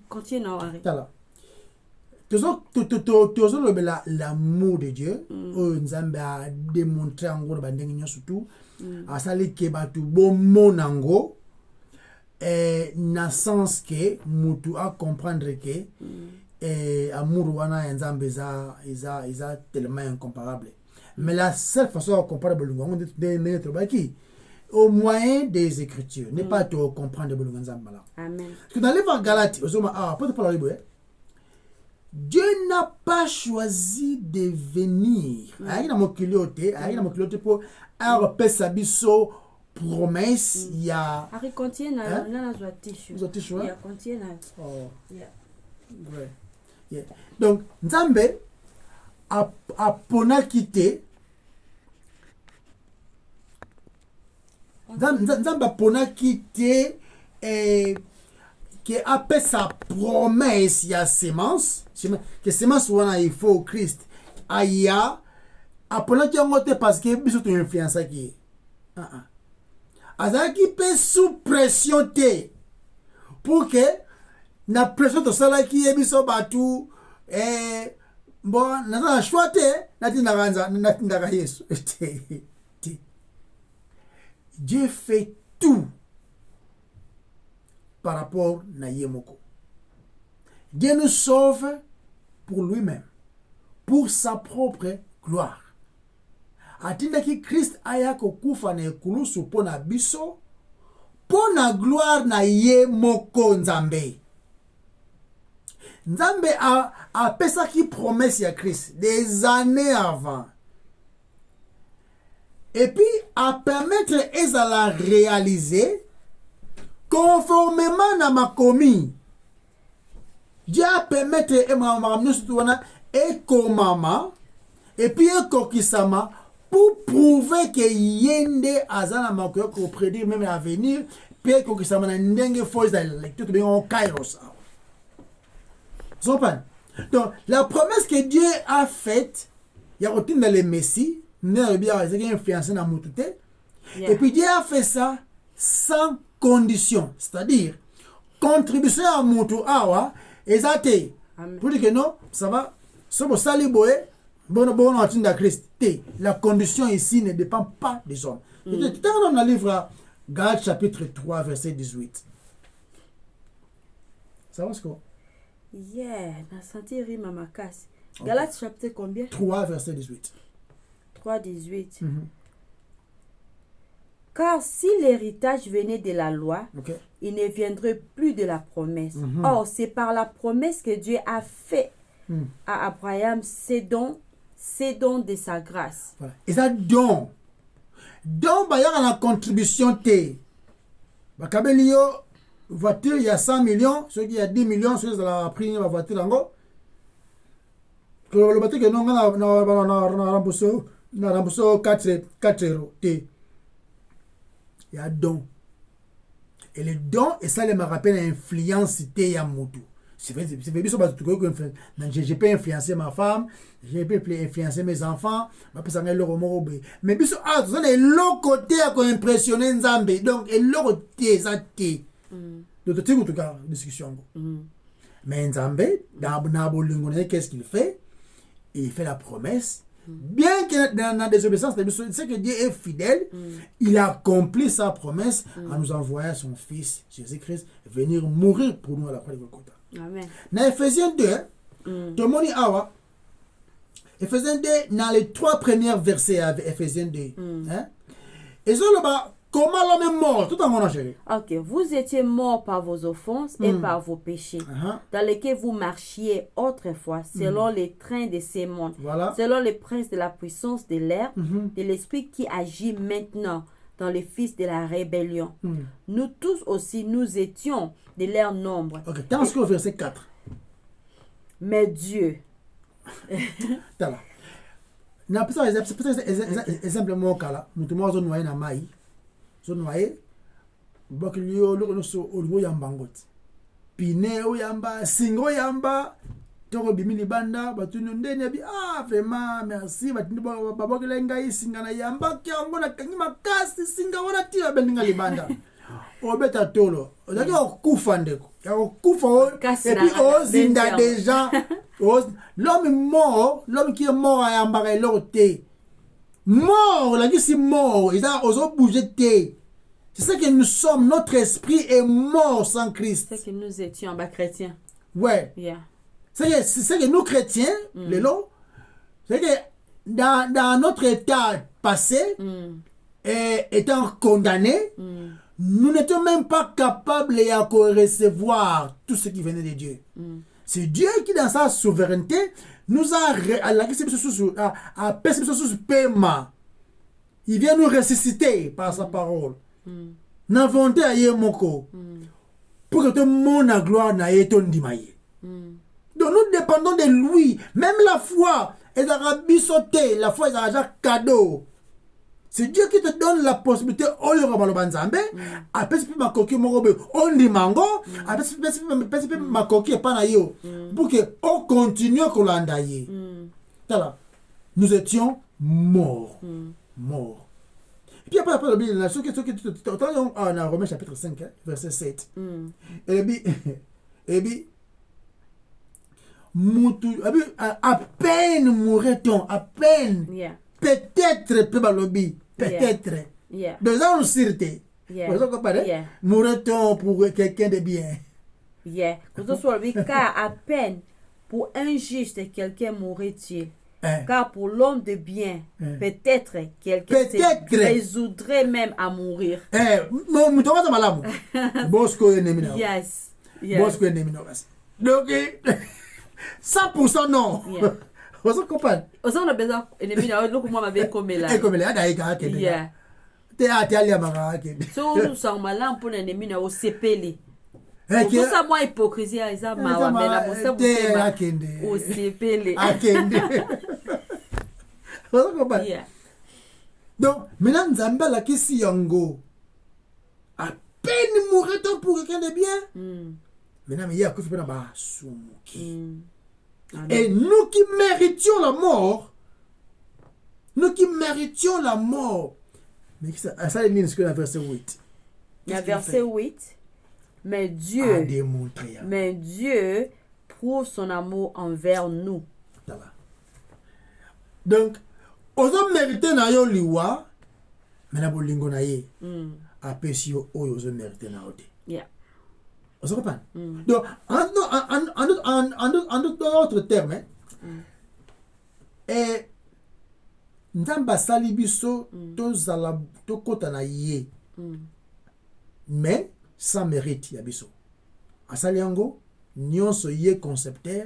Continue, Henri. Toujours l'amour de Dieu, nous avons démontré en gros surtout à sali que batu bon monango et na sens que mutu a comprendre que et amour wana nzambe eza tellement incomparable. Mais la seule façon de comprendre le au moyen des Écritures, n'est pas de comprendre le nzambe là. Amen. Parce que dans les livres Galates, Dieu n'a pas choisi de venir. Aïe na mokilote pour avoir sa biso promesse ya. Ari contient na zwa tissu. Zwa tissu. Ya contient na. Oh. Yeah. Ouais. Yeah. Donc nzambe a pona quitté. Nzambe a pona quitté qui a fait sa promesse ya semence que semence wana il faut Christ aya apona ki ngote parce que biso to influence qui azaki pe sous pression te pour que na pression to sala ki biso batu bon na choix te na tinda Yesu Dieu fait tout par rapport à Yemoko. Dieu nous sauve pour lui-même, pour sa propre gloire. Atinda ki Christ aya kokufa na ekulusu pona biso, pona gloire na Yemoko Nzambe. Nzambe a pesa ki promesse ya Christ des années avant. Et puis à permettre à la réaliser conformément à ma commis. Dieu a permettre et komama et puis kokisama pour prouver que yende azana makoyo ko prédire même l'avenir puis kokisama na ndenge fausse la lecture de on kairos. Donc la promesse que Dieu a faite, il y a routine dans les messies, et puis Dieu a fait ça sans condition, c'est-à-dire contribution à Moutou Awa, et ça t'es. Pour dire que non, ça va, ça va salir boé, bon, Christ. La condition ici ne dépend pas des hommes. Tu es dans le livre Galates chapitre 3, verset 18. Ça va ce qu'on? Yeah, na senti rime ma casse. Galates chapitre combien? 3, verset 18. 3, 18. Car si l'héritage venait de la loi, il ne viendrait plus de la promesse. Or, c'est par la promesse que Dieu a fait à Abraham ses dons de sa grâce. Voilà. Et ça, don. Don, il y a la contribution T. Bakabelio, voiture, il y a 100 millions, ceux qui y a 10 millions, ceux qui ont pris la voiture en gros. Que le bateau que nous avons remboursé 4 euros. Il y a don. Et le don, et ça me rappelle l'influence de Yamutu. C'est vrai, je peux influencer ma femme, je peux influencer mes enfants, mais puis l'autre côté à impressionner Nzambe. Donc, l'autre côté, ça t'est. Donc, tu as une discussion. Mais Nzambe, qu'est-ce qu'il fait? Il fait la promesse. Bien que dans la désobéissance, c'est que Dieu est fidèle, il a accompli sa promesse en nous envoyant son Fils, Jésus-Christ, venir mourir pour nous à la croix de Golgotha. Amen. Dans Ephésiens 2, tout le monde dit Awa. Ephésiens 2, dans les 3 premiers versets avec Ephésiens 2. Et ça, là-bas, comment l'homme est mort? Tout en mon chéri. Ok, vous étiez morts par vos offenses et par vos péchés, dans lesquels vous marchiez autrefois, selon les trains de ces mondes, selon les princes de la puissance de l'air, de l'esprit qui agit maintenant dans les fils de la rébellion. Nous tous aussi, nous étions de leur nombre. Ok, dans ce verset 4. Mais Dieu. T'as là. Na pesa exemple mo kala mutu mo zo noyer na mai zo noyer bokilio lo so olgo yamba ngoti pine o yamba singo yamba toko bimini banda batunu ndene bi vraiment merci batindi babokile ngai singa na yamba kyango na kanyi makasi singa wana tira belinga libanda obeta tolo ozaki okufa ndeko ya okufa et puis ozinda déjà. L'homme mort, l'homme qui est mort à Yambare l'autre. Mort, la vie c'est mort, ils ont bougé. C'est ça que nous sommes, notre esprit est mort sans Christ. C'est que nous étions chrétiens. Ouais. Yeah. C'est que nous chrétiens, les lots, c'est que dans notre état passé, étant condamnés, nous n'étions même pas capables de recevoir tout ce qui venait de Dieu. C'est Dieu qui, dans sa souveraineté, nous a paiement. Il vient nous ressusciter par sa parole. N'inventer à Yemoko. Pour que tout le monde a gloire na yeton dimaye. Donc nous dépendons de lui. Même la foi est la foi est un cadeau. C'est Dieu qui te donne la possibilité au lieu de banzambe a pesi ma coquille morobe on dit mango a pesi ma coquille pas na yo pour que on continue kolandaye. Tala nous étions morts. Et puis après le Bible, ce qui en Romains chapitre 5 verset 7. Et puis à peine mourrait-on, à peine. Peut-être peut-être. Deux ans sûreté. Mourrait-on pour quelqu'un de bien. Car à peine pour un juste quelqu'un mourrait-il. Car pour l'homme de bien, peut-être quelqu'un se résoudrait même à mourir. Yes. Donc 100% non. Vous comprenez? On a besoin de moi ma comme là. Et comme là d'ailleurs yeah. T'es à mara. So nous sommes malins pour l'ennemi na au CPL. Tout ça moi hypocrisie ça ma la bossa au CPL. Vous comprenez? Donc maintenant Nzamba la kisi yango. À peine mourrait-on pour quelqu'un de bien. Maintenant il y a que faire ba sumuki. Et nous qui méritions la mort, mais ça est mis dans verset 8. Le verset 8, mais Dieu prouve son amour envers nous. Donc, aux hommes mérités na yo liwa, mais na bolingo na ye, apesi yo oyo aux hommes mérités na ote. Vous comprenez? Donc, en d'autres termes, et Nzamba salibiso to kota na ye, mais sans mérite yabiso. Asali yango nyonso ye concepteur,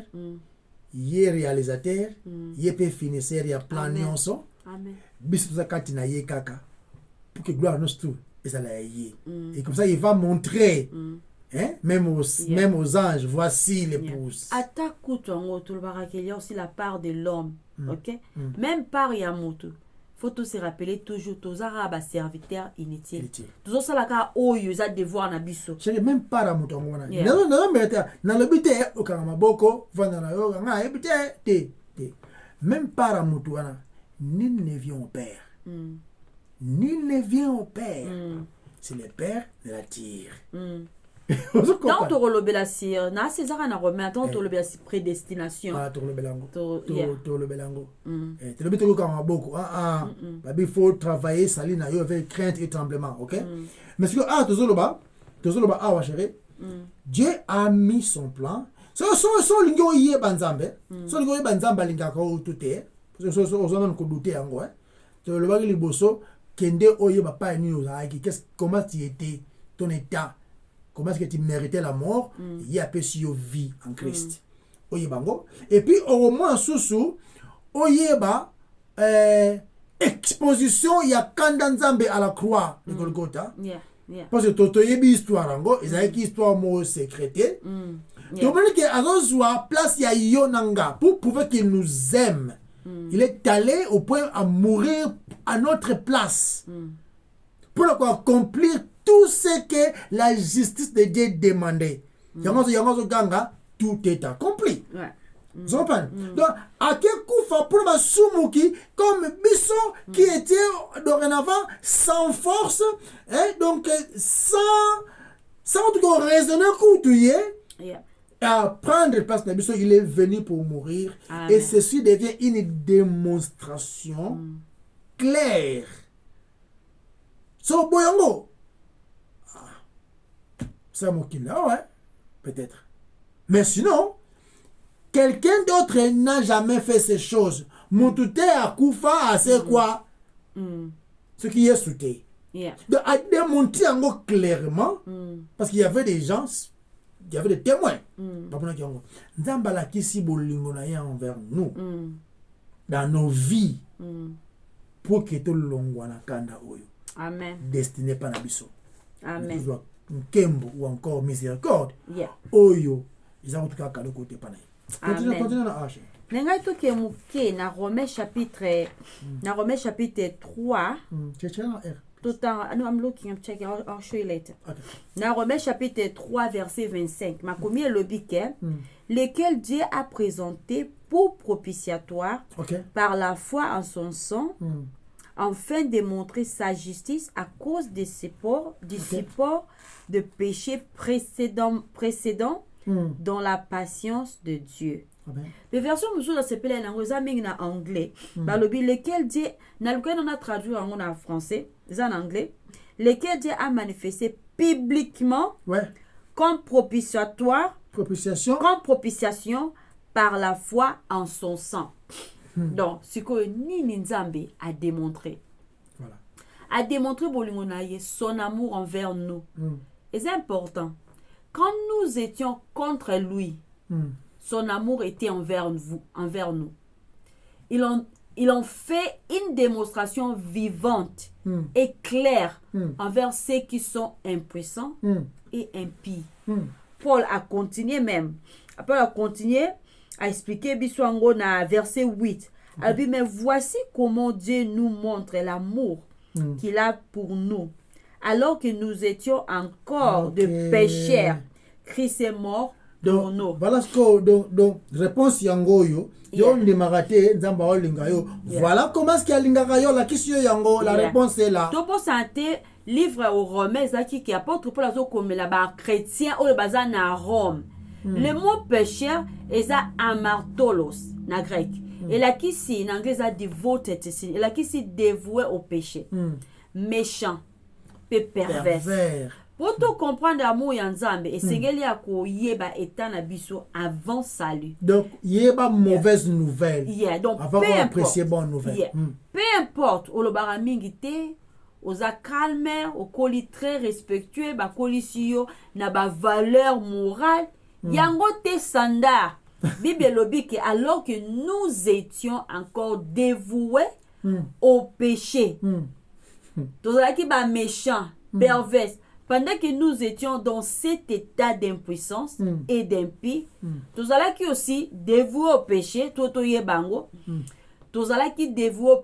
ye réalisateur, ye pe finisseur ya plan nyonso. Amen. Biso zakati na ye kaka pour que gloire nostre ezala ye. Et comme ça il va montrer. Hein? Même aux anges, voici l'épouse. Attaque tout le il y a aussi la part de l'homme. Ok? Même par Yamoto. Faut tout se rappeler toujours, tous arabes serviteurs inutiles. Tous ça la cas où ils ont devoir na biso. Même par Yamoto. Dans le but, au Karamaboko, Vandana Yoga, même par Yamoto, nul ne vient au Père. Nul ne vient au Père. C'est le Père de la tire. Tant to relobela sir na César na Romain tant to relobela prédestination to le belango te le bitu ka beaucoup il faut travailler sali na yo avec crainte et tremblement, OK? Mais ce que to zoloba wa chérie, Dieu a mis son plan so lingo yé banzambe so lingo yé banzamba linga ko tuté parce que so non ko douter yango to le bagi liboso kende oye ba pa ni ozaki comment tu étais ton état. Comment est-ce que tu méritais la mort? Il y a peu sur vie en Christ. Oyebango. Et puis au moins sous oyeba exposition il y a Kandanzambe à la croix de Golgotha. Parce que toto yebi histoire ango, ils avaient qui histoire mo secrété. Donc que azozwa place ya yonanga pour prouver qu'il nous aime. Il est allé au point à mourir à notre place. Pour accomplir tout ce que la justice de Dieu demandait. Yangozo ganga, tout est accompli. Vous comprenez? Donc, à quel coup fa pour ma sumuki comme Bisson qui était dorénavant sans force, hein, donc sans raisonner coutouiller, à prendre place de Bisson, il est venu pour mourir. Amen. Et ceci devient une démonstration claire. So boyango. C'est un mot qui là, ouais, peut-être. Mais sinon, quelqu'un d'autre n'a jamais fait ces choses. Mutute akufa, c'est quoi? Ce qui est sauté. Yeah. Donc, à démontrer encore clairement, parce qu'il y avait des gens, il y avait des témoins. Nzambala kisi bolingo na ya envers nous, dans nos vies, pour que tout longwana kanda oyo. Amen. Destiné par Nabiso. Amen. Kembo ou encore miséricorde. Yeah. Oyo, ils ont tout cas cadeau côté panay. Amen. Continue na H. Nengai to ke muke na Romains chapitre 3. Tout temps, no, I'm looking, I'm checking, I'll show you later. Okay. Dans Romains chapitre 3, verset 25, ma commis le biquet, lequel Dieu a présenté pour propitiatoire par la foi en son sang, afin de montrer sa justice à cause des supports de péché précédents dans la patience de Dieu. Le version musu la s'appelle en anglais. Lequel Dieu, on a traduit en français, en anglais, lequel Dieu a manifesté publiquement comme propitiation par la foi en son sang. Donc, ce que Nini Nzambe a démontré. Voilà. A démontré son amour envers nous. Et c'est important. Quand nous étions contre lui, son amour était envers nous. Ils ont fait une démonstration vivante et claire envers ceux qui sont impuissants et impies. Paul a continué même. Paul a continué à expliquer Biswango na verset 8. Elle dit, mais voici comment Dieu nous montre l'amour qu'il a pour nous. Alors que nous étions encore de pécheurs, Christ est mort. Donc, voilà ce que donc réponse yango yo yo ndimagate nzamba olinga yo. Voilà comment est-ce qu'il y a linga yo la question yango la réponse est là. To pour santé livre aux Romains zaki qui apôtre pour la zo comme la ba chrétien ou le bazar na Rome. Le mot pécheur est ça amartolos na grec. Et là qui si en anglais ça devoted et là qui si dévoué au péché. Méchant, pervers. Pour tout comprendre l'amour Yanzambe, et Sengeli a ko yeba etan abiso avant salut. Donc yeba mauvaise nouvelle. Donc avant qu'on apprécie bonne nouvelle. Peu importe, o lo baramingi te, oza calme, o koli très respectueux, ba koli siyo na ba valeur morale, yango te sanda. Bible lobi que alors que nous étions encore dévoués au péché. Tozala ki ba méchant, pervers. Pendant que nous étions dans cet état d'impuissance et d'impie, nous allons qui aussi dévoués au péché, toto yebango, nous allons qui dévoués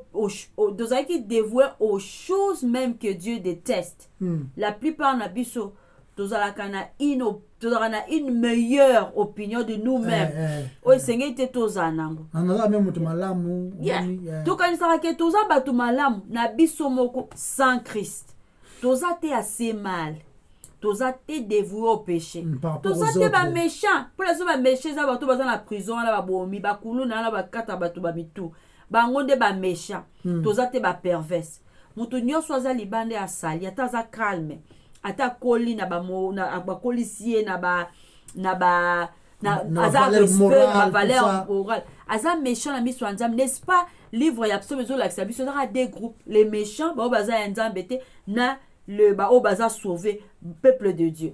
aux choses même que Dieu déteste. La plupart n'abisso, nous allons une meilleure opinion de nous-mêmes. Oui, Seigneur était tous anango. Tout quand il s'arrête que tous en batu malamu n'abisso moko sans Christ. Toza te assez mal. Toza te dévoué au péché. Toza te ba méchant. Pour les autres méchants, ça va tout dans la prison, là ba bomi, ba kulu na ba kata ba tu ba mitu. Ba ngonde ba méchant. Toza te ba perverse. Mutu nyonso aza libande asali, ata za calme. Ata koli na ba mo na ba kolisier na aza respect, na valeur morale. Aza méchant na miso nzam, n'est-ce pas? Livre ya pso bezo la xabiso na des groupes, les méchants ba baza nzambete na le ba o baza sauver peuple de Dieu.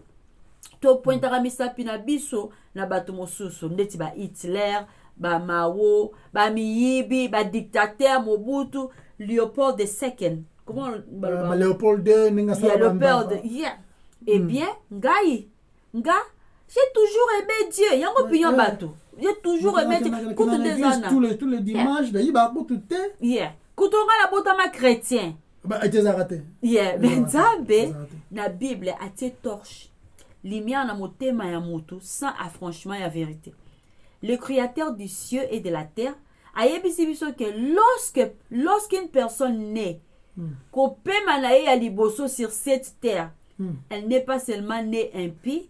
To pointara misapi na biso na bato mosusu ndeti ba Hitler, ba Mao, ba Miyibi, ba dictateur Mobutu, Léopold II. Comment Léopold II ninga sa Léopold. Eh bien, j'ai toujours aimé Dieu. Yango opinion bato. J'ai toujours aimé Dieu. Tous les dimanches, ba tout te. Kutonga la botama chrétien. Mais Nzambe na Bible a te torche. Lumière na motema ya mutu sans affranchement ya vérité. Le créateur du ciel et de la terre a yebisi biso que lorsqu'une personne naît, qu'on peut manaye ya liboso sur cette terre, elle n'est pas seulement née impie,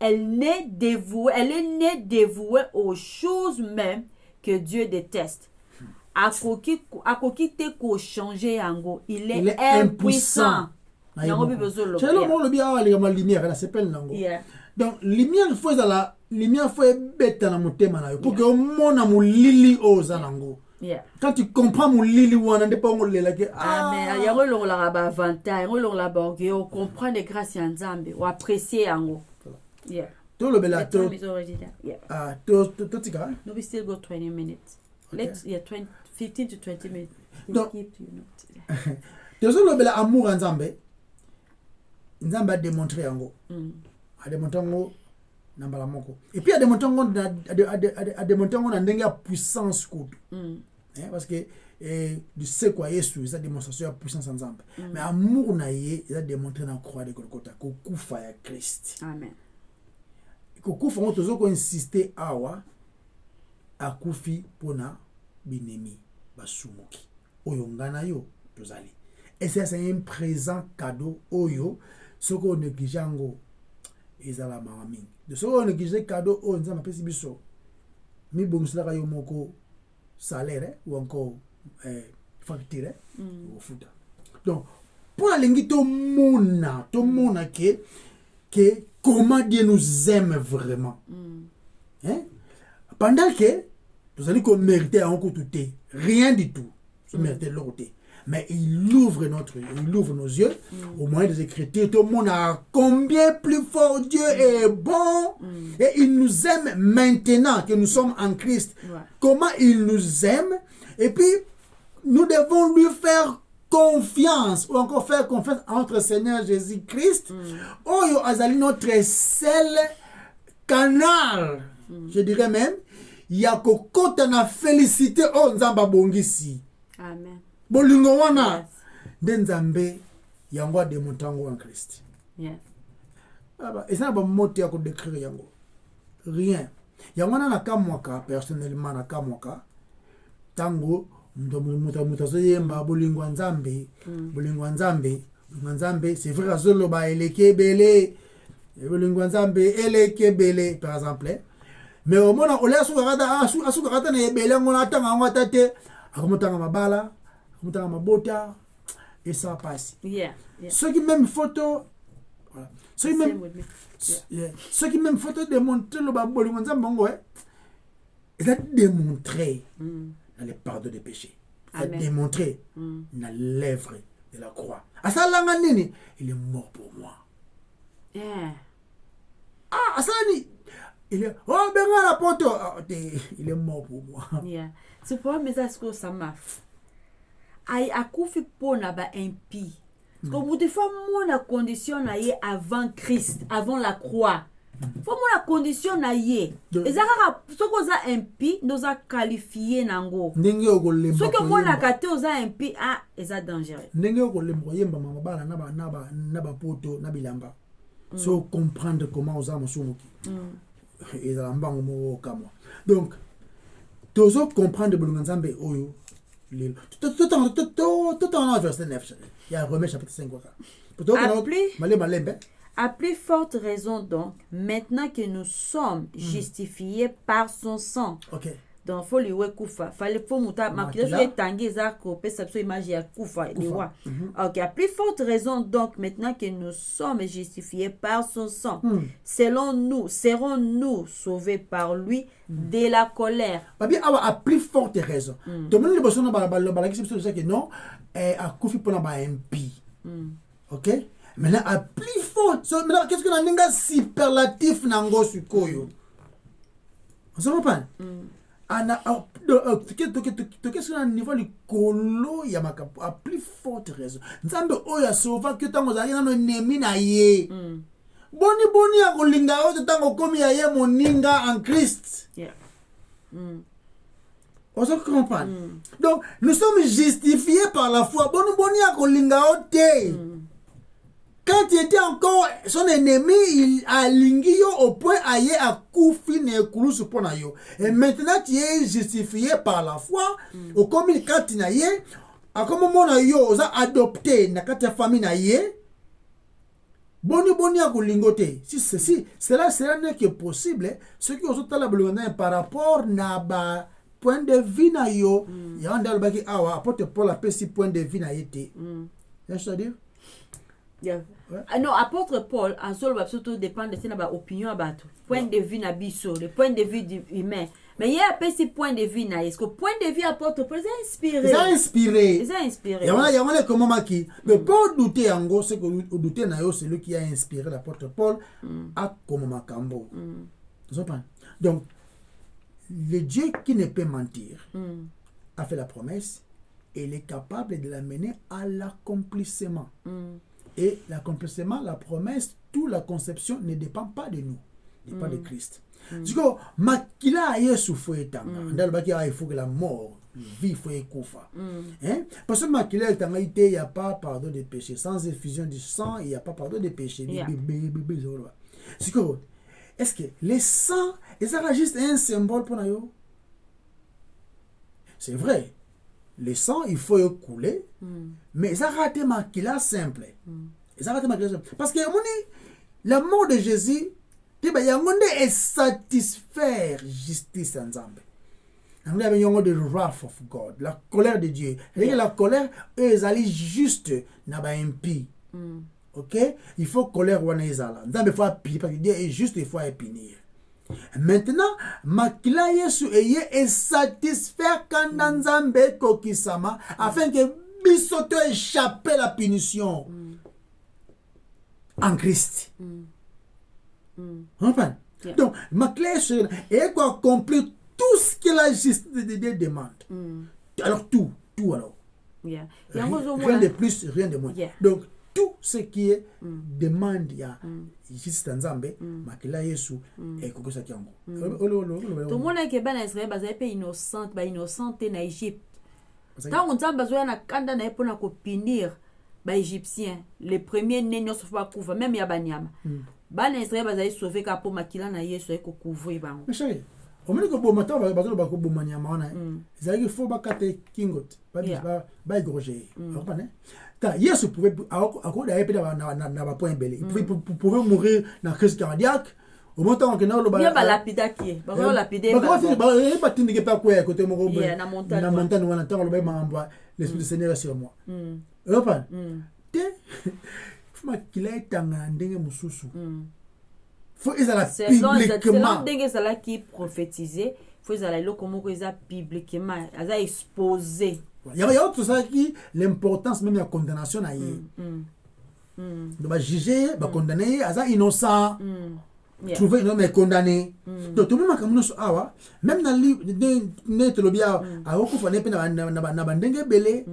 elle est née dévouée aux choses même que Dieu déteste. Akoki te ko changer yango, il est impuissant. Donc lumière il faut la lumière faut ebeta na motema na yo pour que omona molili oza nango. Yeah. Quand tu comprends molili wana nde pa ngolela ke mais yango longola ba avantage yango longola ba orgueil comprendre grâce ya Nzambe ou apprécier yango. Yeah. To le bela to. Yeah. To tika. No, we still go 20 minutes. Okay. Let's 15 to 20 minutes. Donc, Keep, you know. to le bela amour Nzambe. Nzambe a démontré yango. A démontré yango na mbala moko. Et puis a démontré yango a démontré yango na ndenge ya puissance kudu. Parce que du sais quoi Yesu ça démonstration de puissance Nzambe. Mais amour na ye il a démontré na croix de Golgotha ko kufa ya Christ. Amen. Ko kufa ngo tozo ko insister awa akufi pona binemi basumuki. Oyo ngana yo tozali. Et ça c'est un présent cadeau oyo soko negijango ezala mami. De soko negije cadeau o Nzambe pesi biso. Mi bongisala yo moko salaire ou encore facture au foot. Donc pour la lingi to mona que comment Dieu nous aime vraiment. Hein? Pendant que vous allez mériter un coup tout rien du tout. Vous méritez l'autre. Mais il ouvre nos yeux au moyen des Écritures. Tout le monde a combien plus fort Dieu est bon. Et il nous aime maintenant que nous sommes en Christ. Ouais. Comment il nous aime. Et puis, nous devons lui faire confiance. Ou encore faire confiance à notre Seigneur Jésus-Christ. Oyo azali notre seul canal. Je dirais même. Yako kota na félicité o Nzamba bongisi. Amen. Bolingo wana nde Nzambe yango ademontango en Christ. Yes. Aba esa ba moto ya ko décrire yango. Rien. Yango na kamwaka personnellement na kamwaka tango muta so yemba bolingo Nzambe. Bolingo Nzambe c'est vrai azolo ba elekebele. Bolingo Nzambe elekebele par exemple. Mais au moment où les asuka na ebele ngona tanga ngota te akomotanga mabala akomotanga mabota et ça passe. Yeah. Ceux qui même photo voilà. Ceux qui même photo démontrer le baboli Nzambe ngo ils a démontré dans le pardon des péchés. Il a démontré dans l'œuvre de la croix. Asalanga nini il est mort pour moi. Yeah. Asani il est la poto il est mort pour moi. Yeah. C'est pour mais ça ce que ça m'a ai akufi pona ba impie. Parce que vous fois moi la condition na ye avant Christ, avant la croix. Faut moi la condition na ye. Ezaka soko za impie nous a qualifié nango. Ndenge okolemba. Soko moi la kate oza impie eza dangereux. Ndenge okolemba yemba mabala na ba poto na bilamba. So comprendre comment oza mosumoki. Et la mbango mo kamwa. Donc tozo comprendre bolonga Nzambe oyo lelo. Tout en verset 9. Il y a Romains chapitre 5 À plus forte raison donc, maintenant que nous sommes justifiés par son sang. OK. Donc faut lui kufa, fallait faut muta makila tangi za ko perception image ya kufa les rois. OK, à plus forte raison donc maintenant que nous sommes justifiés par son sang, serons-nous sauvés par lui de la colère. Bien à plus forte raison. Donc même les personnes ba qui c'est que non a kufi pour na impie. OK? Maintenant à plus forte. Maintenant qu'est-ce que na superlatif nango sukoyo. On se comprend? Qu'est-ce qu'on a niveau du colo ya makapo à plus forte raison. Nzambe oya sauva que tango zali na nemi na ye. Boni ya kolinga o tango komi ya ye moninga en Christ. Yeah. On se comprend. Donc nous sommes justifiés par la foi. Boni ya kolinga o te. Quand il était encore son ennemi, il a lingui au point aïe à koufi ne koulousu pona yo. Et maintenant tu es justifié par la foi. Au comme il quand tu y a comme mon yo osa adopté na kata famille na ye. Boni à kolingote. Si cela n'est que possible. Ce qui ont la blonde par rapport na ba point de vue na yo. Ya ndal baki awa apporte pour la petit point de vue na yete. C'est-à-dire Yeah. Ouais. Ah non, apôtre Paul, en solo, surtout dépend de sa opinion, point de vue na biso, le point de vue humain. Mais il y a un petit point de vue na, est-ce que point de vue apôtre Paul, c'est inspiré. Ça a inspiré. Ça a inspiré. Il y a comment maki. Mais pas douter en gros, c'est que douter na yo, c'est lui qui a inspiré l'apôtre Paul à comme makambo. Donc, le Dieu qui ne peut mentir a fait la promesse et il est capable de l'amener à l'accomplissement. Et l'accomplissement, la promesse, toute la conception ne dépend pas de nous, ne dépend de Christ. Du coup, makila yesu foi tanga. Ndalo baki il faut que la mort, la vie faut koufa. Hein? Parce que makila tanga ite, il y a pas pardon des péchés. Sans effusion du sang, il y a pas pardon des péchés. Du coup, est-ce que les sangs, ça sera juste un symbole pour nous? C'est vrai. Le sang, il faut couler, mais ça rate makila simple. Parce que la mort de Jésus, il y a satisfaire justice en Zambie. Il y a the wrath of God, la colère de Dieu. La colère, eux, ils juste n'a pas impie. Ok? Il faut colère ou n'ezala. Zambie faut punir parce que Dieu est juste, il faut punir. Maintenant, makila yesu est satisfaire quand Nzambe kokisama afin que bisoto échappe la punition en Christ. Yeah. Donc, makila yesu est accomplir tout ce que la justice de Dieu demande. Alors tout alors. Yeah. Rien de plus, rien de moins. Yeah. Donc tout ce qui est demande ya justice Nzambe makila yesu et kokosa kiango. Tout le monde qui est ben Israël bazali pe innocente ba innocente na Égypte. Quand on Nzambe bazoya na kanda na epona ko punir ba égyptien, les premiers nés nyonso fa kufa même ya banyama. Ba na Israël bazali sauver ka po makila na yesu e ko couvrir bango. Mais chérie, au moment que bon matin bazalo ba ko bomanyama wana. Ezali faut ba kate kingot, ba égorger. Yesu pouvait pouvait mourir dans la crise cardiaque. Au moment où il y a un lapida qui est. Il y a un lapida la montagne. L'Esprit du Seigneur est sur moi. Selon qui prophétisé, il faut bibliquement exposé. Il y a autre chose qui l'importance même de la condamnation à donc juger, condamner, innocent, trouver un homme condamné. Donc tout le monde comme nous même dans le net le bien à okufa ne pe na bandenge belé,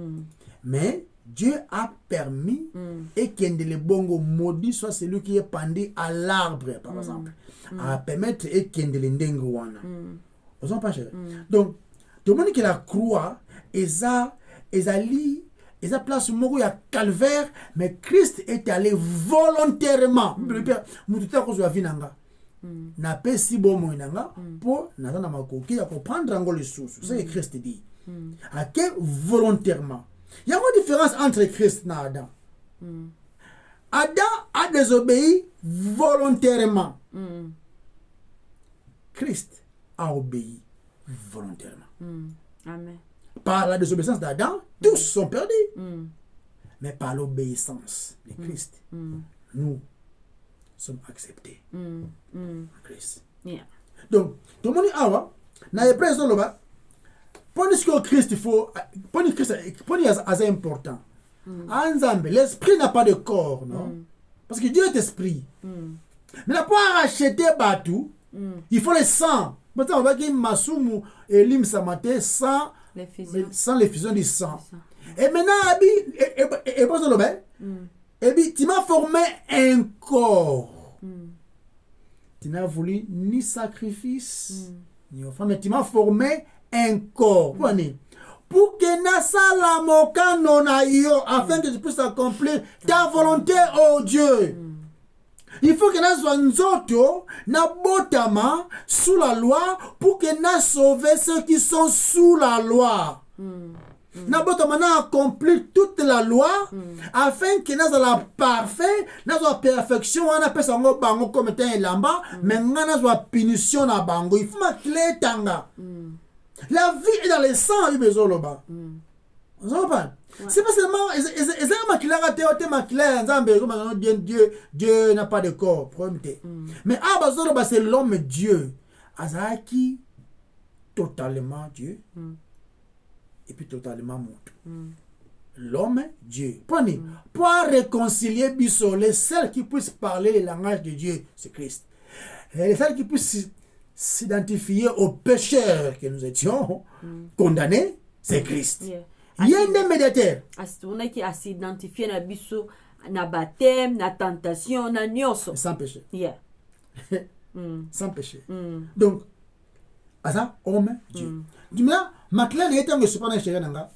mais Dieu a permis et qu'un les bongo maudit soit celui qui est pendu à l'arbre par exemple, à permettre et qu'un les ndengo wana. Vous en pas cher. Donc tout le monde qui la croix eza place moko ya calvaire, mais Christ est allé volontairement mututa ko zwa vinanga na pesi bomo inanga pour na makoki ya comprendre ngo le sous c'est que Christ dit à que volontairement. Il y a une différence entre Christ et Adam. Adam a désobéi volontairement. Christ a obéi volontairement. Amen. Par la désobéissance d'Adam, tous sont perdus. Mais par l'obéissance de Christ, nous sommes acceptés en Christ. Yeah. Donc, tout le monde dit, na présent là-bas, pour que Christ, il faut, pour Christ, c'est important. Ensemble, l'esprit n'a pas de corps, non? Parce que Dieu est esprit. Mais là, pour racheter Batou, il faut le sang. Maintenant, on va dire Masumu et Lim Samate sans l'effusion du sang. Et maintenant, tu m'as formé un corps. Tu n'as voulu ni sacrifice, ni offrande, mais tu m'as formé un corps. Pour que Nasala Mokano na yo, afin que tu puisses accomplir ta volonté, oh Dieu. Il faut que nous soyons nzoto na botama sous la loi pour que nous sauver ceux qui sont sous la loi. Na botama na accomplir toute la loi afin que nous soyons parfaits, nous soyons perfection, on appelle ça bango comme étant un lamba, mais nous soyons punition na bango. Il faut ma clé tanga. La vie est dans le sang, il besoin là-bas. C'est pas seulement Dieu n'a pas de corps. Mais c'est l'homme Dieu. Azaki totalement Dieu. Et puis totalement monde. L'homme Dieu. Prenez. Pour réconcilier les celles qui puissent parler le langage de Dieu, c'est Christ. Les celles qui puissent s'identifier aux pécheurs que nous étions condamnés, c'est Christ. Il y a un médiateur. On a qui s'identifier na biso na baptême, na tentation, na nyoso. Sans péché. Yeah. Sans péché. Donc, ça, homme, Dieu. Du moins, makila n'est pas ce pendant chez Nanga.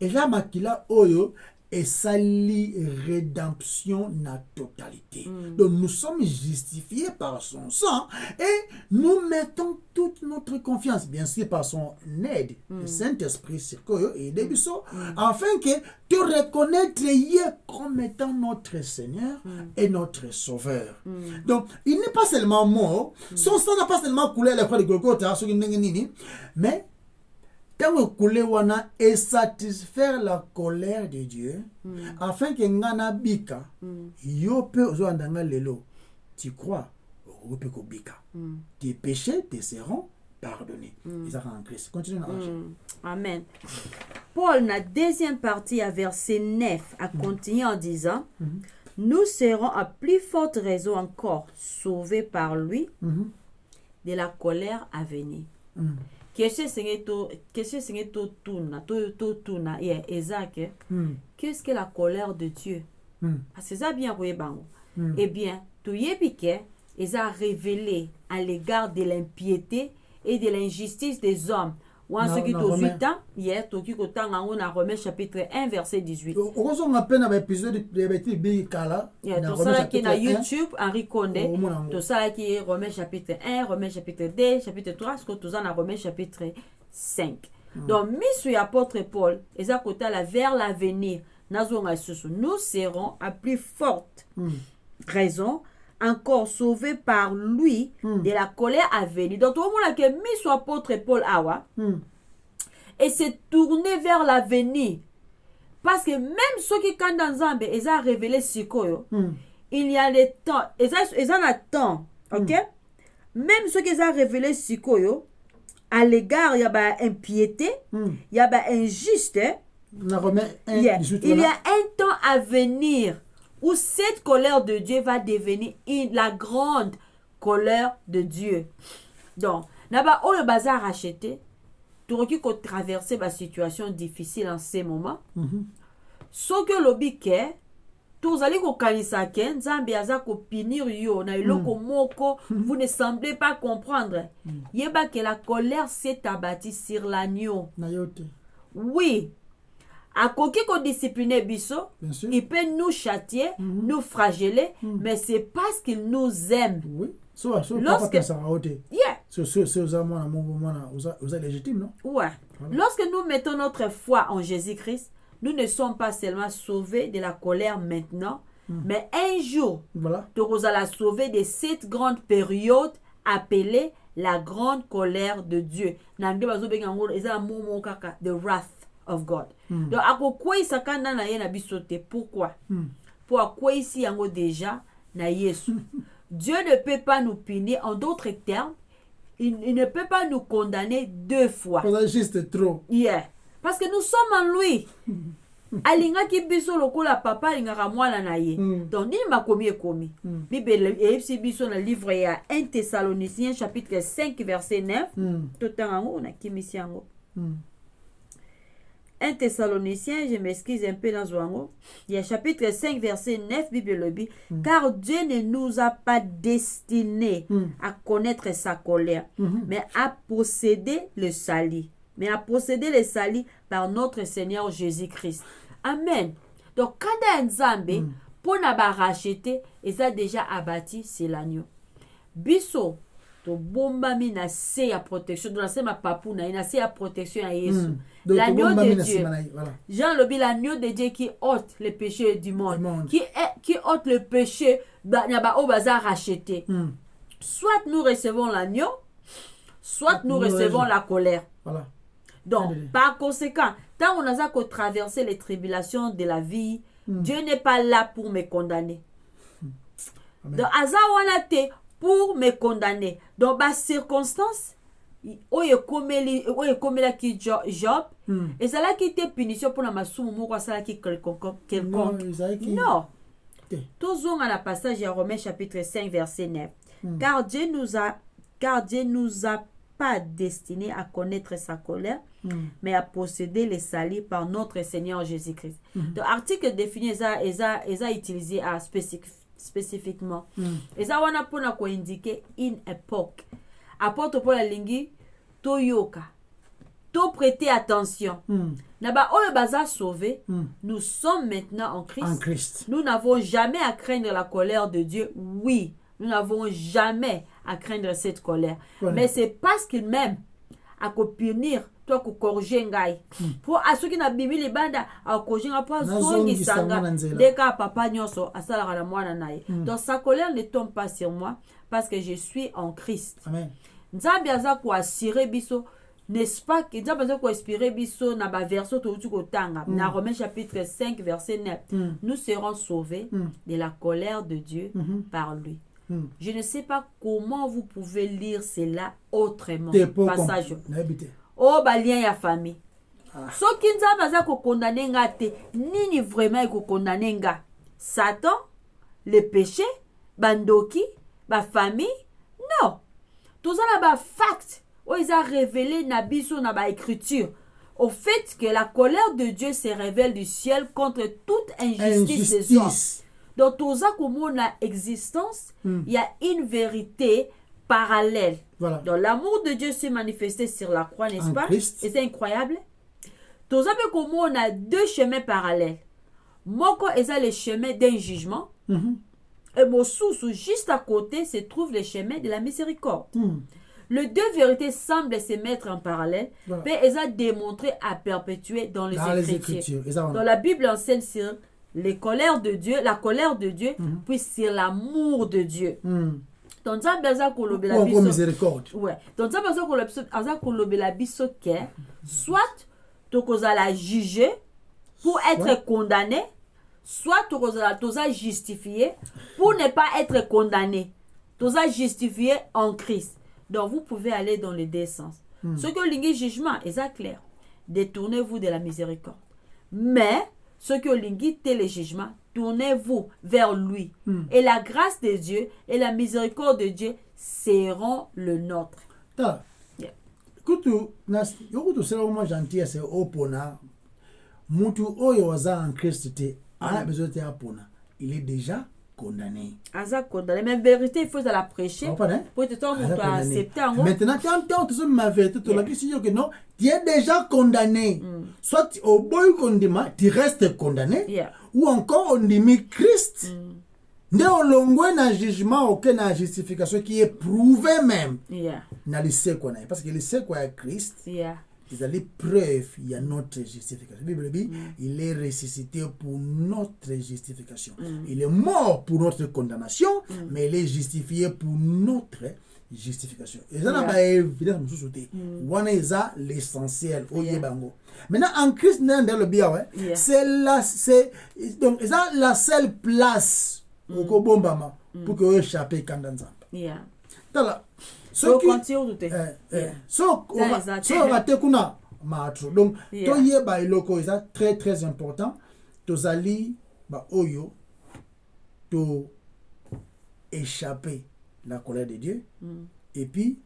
Et là, makila oyo et sali rédemption na totalité. Donc nous sommes justifiés par son sang et nous mettons toute notre confiance, bien sûr par son aide, le Saint-Esprit et des bisous, afin que tu reconnaîtres comme étant notre Seigneur et notre Sauveur. Donc il n'est pas seulement mort, son sang n'a pas seulement coulé à la croix de Golgotha, mais et satisfaire la colère de Dieu afin que ngana bika yope ozwandanga lelo tu crois ope ko bika tes péchés te seront pardonnés. Ils en Christ. Continue. Amen. Paul na deuxième partie à verset 9 a continué en disant nous serons à plus forte raison encore sauvés par lui de la colère à venir. Qu'est-ce que la colère de Dieu? C'est ça bien Eh bien, tout yébike ils a révélé à l'égard de l'impiété et de l'injustice des hommes. Ou en ce qui est au 8 ans, hier, Toki Kotanga, on a Romains chapitre 1, verset 18. On a peine avec l'épisode de Bikala. Tout ça qui est sur YouTube, Henri Condé. Tout ça qui est Romains chapitre 1, Romains chapitre 2, chapitre 3, ce que tout ça dans Romains chapitre 5. Donc, mis sur l'apôtre Paul, et ça côté vers l'avenir, nous serons à plus forte raison encore sauvés par lui de la colère à venir. Donc, tout le monde qui a mis sur l'apôtre Paul Awa et s'est tourné vers l'avenir. Parce que même ceux qui sont dans Zambé, ils ont révélé ce qu'il il y a des temps, ils ont un temps, ok? Même ceux qui ont révélé ce qu'il à l'égard, il y a impiété, il y a injuste. Il y a un temps à venir où cette colère de Dieu va devenir la grande colère de Dieu. Donc, là-bas, où le bazar acheté, tu as traversé la situation difficile en ces moments. Ce que le biquet, tous allez ko kanisa ken, Zambia aza ko pinir yo, na iloko moko, vous ne semblez pas comprendre. Yeba que la colère s'est abattue sur l'agneau. Oui. À quoi qu'on discipline biso, il peut nous châtier, nous flageller, mais c'est parce qu'il nous aime. Oui. Lorsque légitime, non? Ouais. Lorsque nous mettons notre foi en Jésus-Christ, nous ne sommes pas seulement sauvés de la colère maintenant, mais un jour, tu vas sauver de cette grande période appelée la grande colère de Dieu. The wrath of God. Donc, à quoi il s'accanda na yena bisote? Pourquoi? Pour quoi ici yango déjà na Yesu? Dieu ne peut pas nous punir. En d'autres termes, il ne peut pas nous condamner deux fois. C'est juste trop. Yeah. Parce que nous sommes en lui. Alinga ki biso lokola papa alinga mwana na ye. Donc ni makomi ekomi. Bible et biso na livre ya 1 Thessaloniciens chapitre 5 verset 9. Tout en on a kimisi yango. 1 Thessaloniciens, je m'excuse un peu dans Zouango. Il y a chapitre 5, verset 9, Bible le dit. Car Dieu ne nous a pas destinés à connaître sa colère, mais à posséder le salut. Mais à posséder le salut par notre Seigneur Jésus-Christ. Amen. Donc, quand un Zambé, pour n'a pas racheter, ils ont déjà abattu, c'est l'agneau. Bisso. To bomba mi na se ya protection do na se ma papu na ina se ya protection à Yesu. L'agneau de Dieu. Jean le l'agneau de Dieu qui ôte le péché du monde. Qui ôte le péché ba au bazar racheté. Soit nous recevons l'agneau, soit nous recevons la colère. Voilà. Donc, par conséquent, tant on a qu'à traverser les tribulations de la vie, Dieu n'est pas là pour me condamner. Donc, Azawanate pour me condamner. Donc, par circonstance, oye komela ki Job, et ça là qui était punition pour la masumu moko ça là qui quelconque. Non. Toujours à la passage de Romains chapitre 5 verset 9. Car Dieu nous a pas destiné à connaître sa colère, mais à posséder les salis par notre Seigneur Jésus-Christ. Donc, article défini, ils ont utilisé spécifiquement. Ils ont indiqué une époque. Apporte pour la lingi, to yoka, to prêter attention. Naba oyo baza sauvé, nous sommes maintenant en Christ. En Christ. Nous n'avons jamais à craindre la colère de Dieu. Oui, nous n'avons jamais à craindre cette colère. Ouais. Mais c'est parce qu'il m'aime à punir, toi que corriger ngai. Pour à ceux qui n'a bimi les bandes à corriger pas zongi sanga. Dès que papa nyonso asala la mwana nae. Donc sa colère ne tombe pas sur moi parce que je suis en Christ. Amen. Nzambi aza ko assurer biso, n'est-ce pas que Nzambi aza ko inspirer biso na ba verso to ko tanga na Romains chapitre 5 verset 9. Nous serons sauvés de la colère de Dieu par lui. Je ne sais pas comment vous pouvez lire cela autrement. Passage. Oh balien ya famille. Soki Nzambi aza ko condamner nga te, nini vraiment ko condamner nga? Satan, le péché, bandoki, ba famille? Non. Tout ça là-bas, fact, où ils ont révélé Nabiso na ba écriture, au fait que la colère de Dieu se révèle du ciel contre toute injustice des hommes. Donc, tout ça, comme on a existence, il y a une vérité parallèle. Voilà. Donc, l'amour de Dieu s'est manifesté sur la croix, n'est-ce pas? Christ. Et c'est incroyable. Tout ça, comme on a deux chemins parallèles. Moko, ils ont le chemin d'un jugement. Et mon sous juste à côté se trouve le chemin de la miséricorde. Les deux vérités semblent se mettre en parallèle, mais elles ont démontré à perpétuer dans les Écritures. Dans la Bible enseigne sur la colère de Dieu, puis sur l'amour de Dieu. Donc, ça besoin qu'on l'obéisse la miséricorde. Ouais. Donc, ça besoin qu'on l'obéisse la biso soit tu as la juger pour être condamné, soit tu as justifié pour ne pas être condamné. Tu as justifié en Christ. Donc, vous pouvez aller dans les deux sens. Ce que le jugement est clair. Détournez-vous de la miséricorde. Mais, ce que le téléjugement, tournez-vous vers lui. Et la grâce de Dieu et la miséricorde de Dieu seront le nôtre. Écoute, c'est vraiment gentil, c'est opona. Mutu oyo waza en Christ te a besoin de apona. Il est déjà condamné. Aza condamné, mais en vérité il faut la prêcher pour te accepter. Maintenant quand tu ma vérité tu la dis que non, tu es déjà condamné. Soit au boy condamné, tu restes condamné ou encore on dit Christ. Ne olongwe na jugement aucun na justification qui est prouvé même. Na le sait quoi parce que le sait quoi est Christ. Ils ont les preuves, il y a notre justification. La Bible dit, il est ressuscité pour notre justification. Il est mort pour notre condamnation, mais il est justifié pour notre justification. Et ça, n'a évidemment, c'est l'essentiel. Maintenant, en Christ, c'est la seule place au Kobombama pour que échapper quand dans ça. So raté kuna matro donc to yeba iloko est très très important to zali ba oyo to échapper la colère de Dieu et puis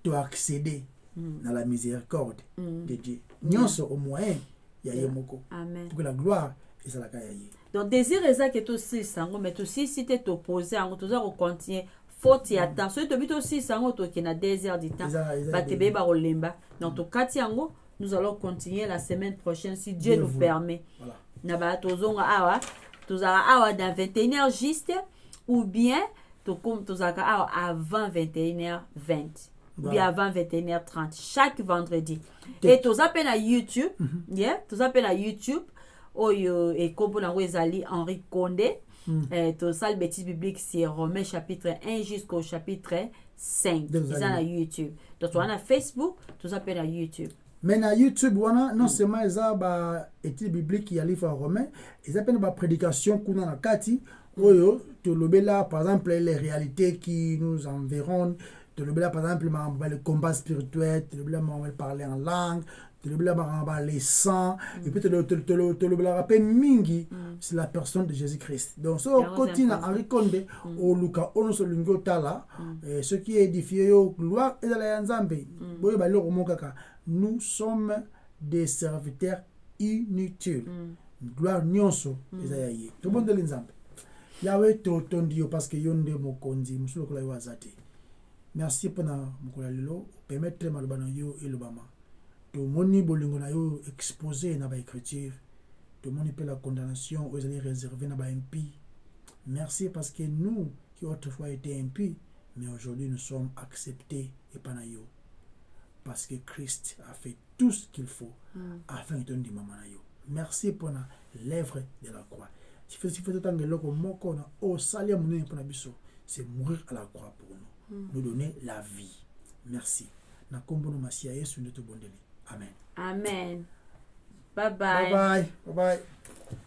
to accéder dans la miséricorde de Dieu nyonso au moyen ya yemoko pour que la gloire et ça la kayaye. Donc désir est que to si sango mais to si te opposé en to za continuer faute ya temps so to bito si sango to kina 2 heures du temps ba tebe ba olemba donc to kati yango nous allons continuer la semaine prochaine si Dieu nous permet. Na ba to zonga awa to za awa dans 21h juste ou bien to comme to za awa avant 21h20 ou bien avant 21h30 chaque vendredi. Et to za pe na YouTube, to za pe na YouTube oyo et comme na ezali Henri Condé. Tout ça, le bêtise biblique, c'est Romains chapitre 1 jusqu'au chapitre 5. Ils sont à YouTube. Donc, on a Facebook, tout ça peut être à YouTube. Mais na YouTube wana non seulement eza ba étude biblique ya livre romain, ils appellent ba prédication kuna na kati oyo tolobela par exemple les réalités qui nous environnent, tolobela par exemple le combat spirituel, tolobela parler en langue, tolobela les sangs et puis tolobela rappel mingi c'est la personne de Jésus-Christ. Donc so continue à Henri-Condé au Luka ono so lingo tala ce qui est édifié yo gloire et la nzambe boyo ba loko mokaka. Nous sommes des serviteurs inutiles. Gloire nyonso ezayaye. To bon de l'ensemble. Yahweh totondi yo parce que yonde mokonzi musulo kola yo azate. Merci pour na mokola lelo permettre malobana yo elobama. To moni bolingo na yo exposé na ba écriture. To moni pe la condamnation aux allez réserver na ba impie. Merci parce que nous qui autrefois étaient impies, mais aujourd'hui nous sommes acceptés et pas na yo. Parce que Christ a fait tout ce qu'il faut afin de donner maman. Merci pour l'œuvre de la croix. Si vous faites tant que l'autre moko na au salia mouné pour biso, c'est mourir à la croix pour nous, nous donner la vie. Merci. Na kombo no masia Yesu ndeto bondeli. Amen. Amen. Bye bye. Bye bye. Bye bye.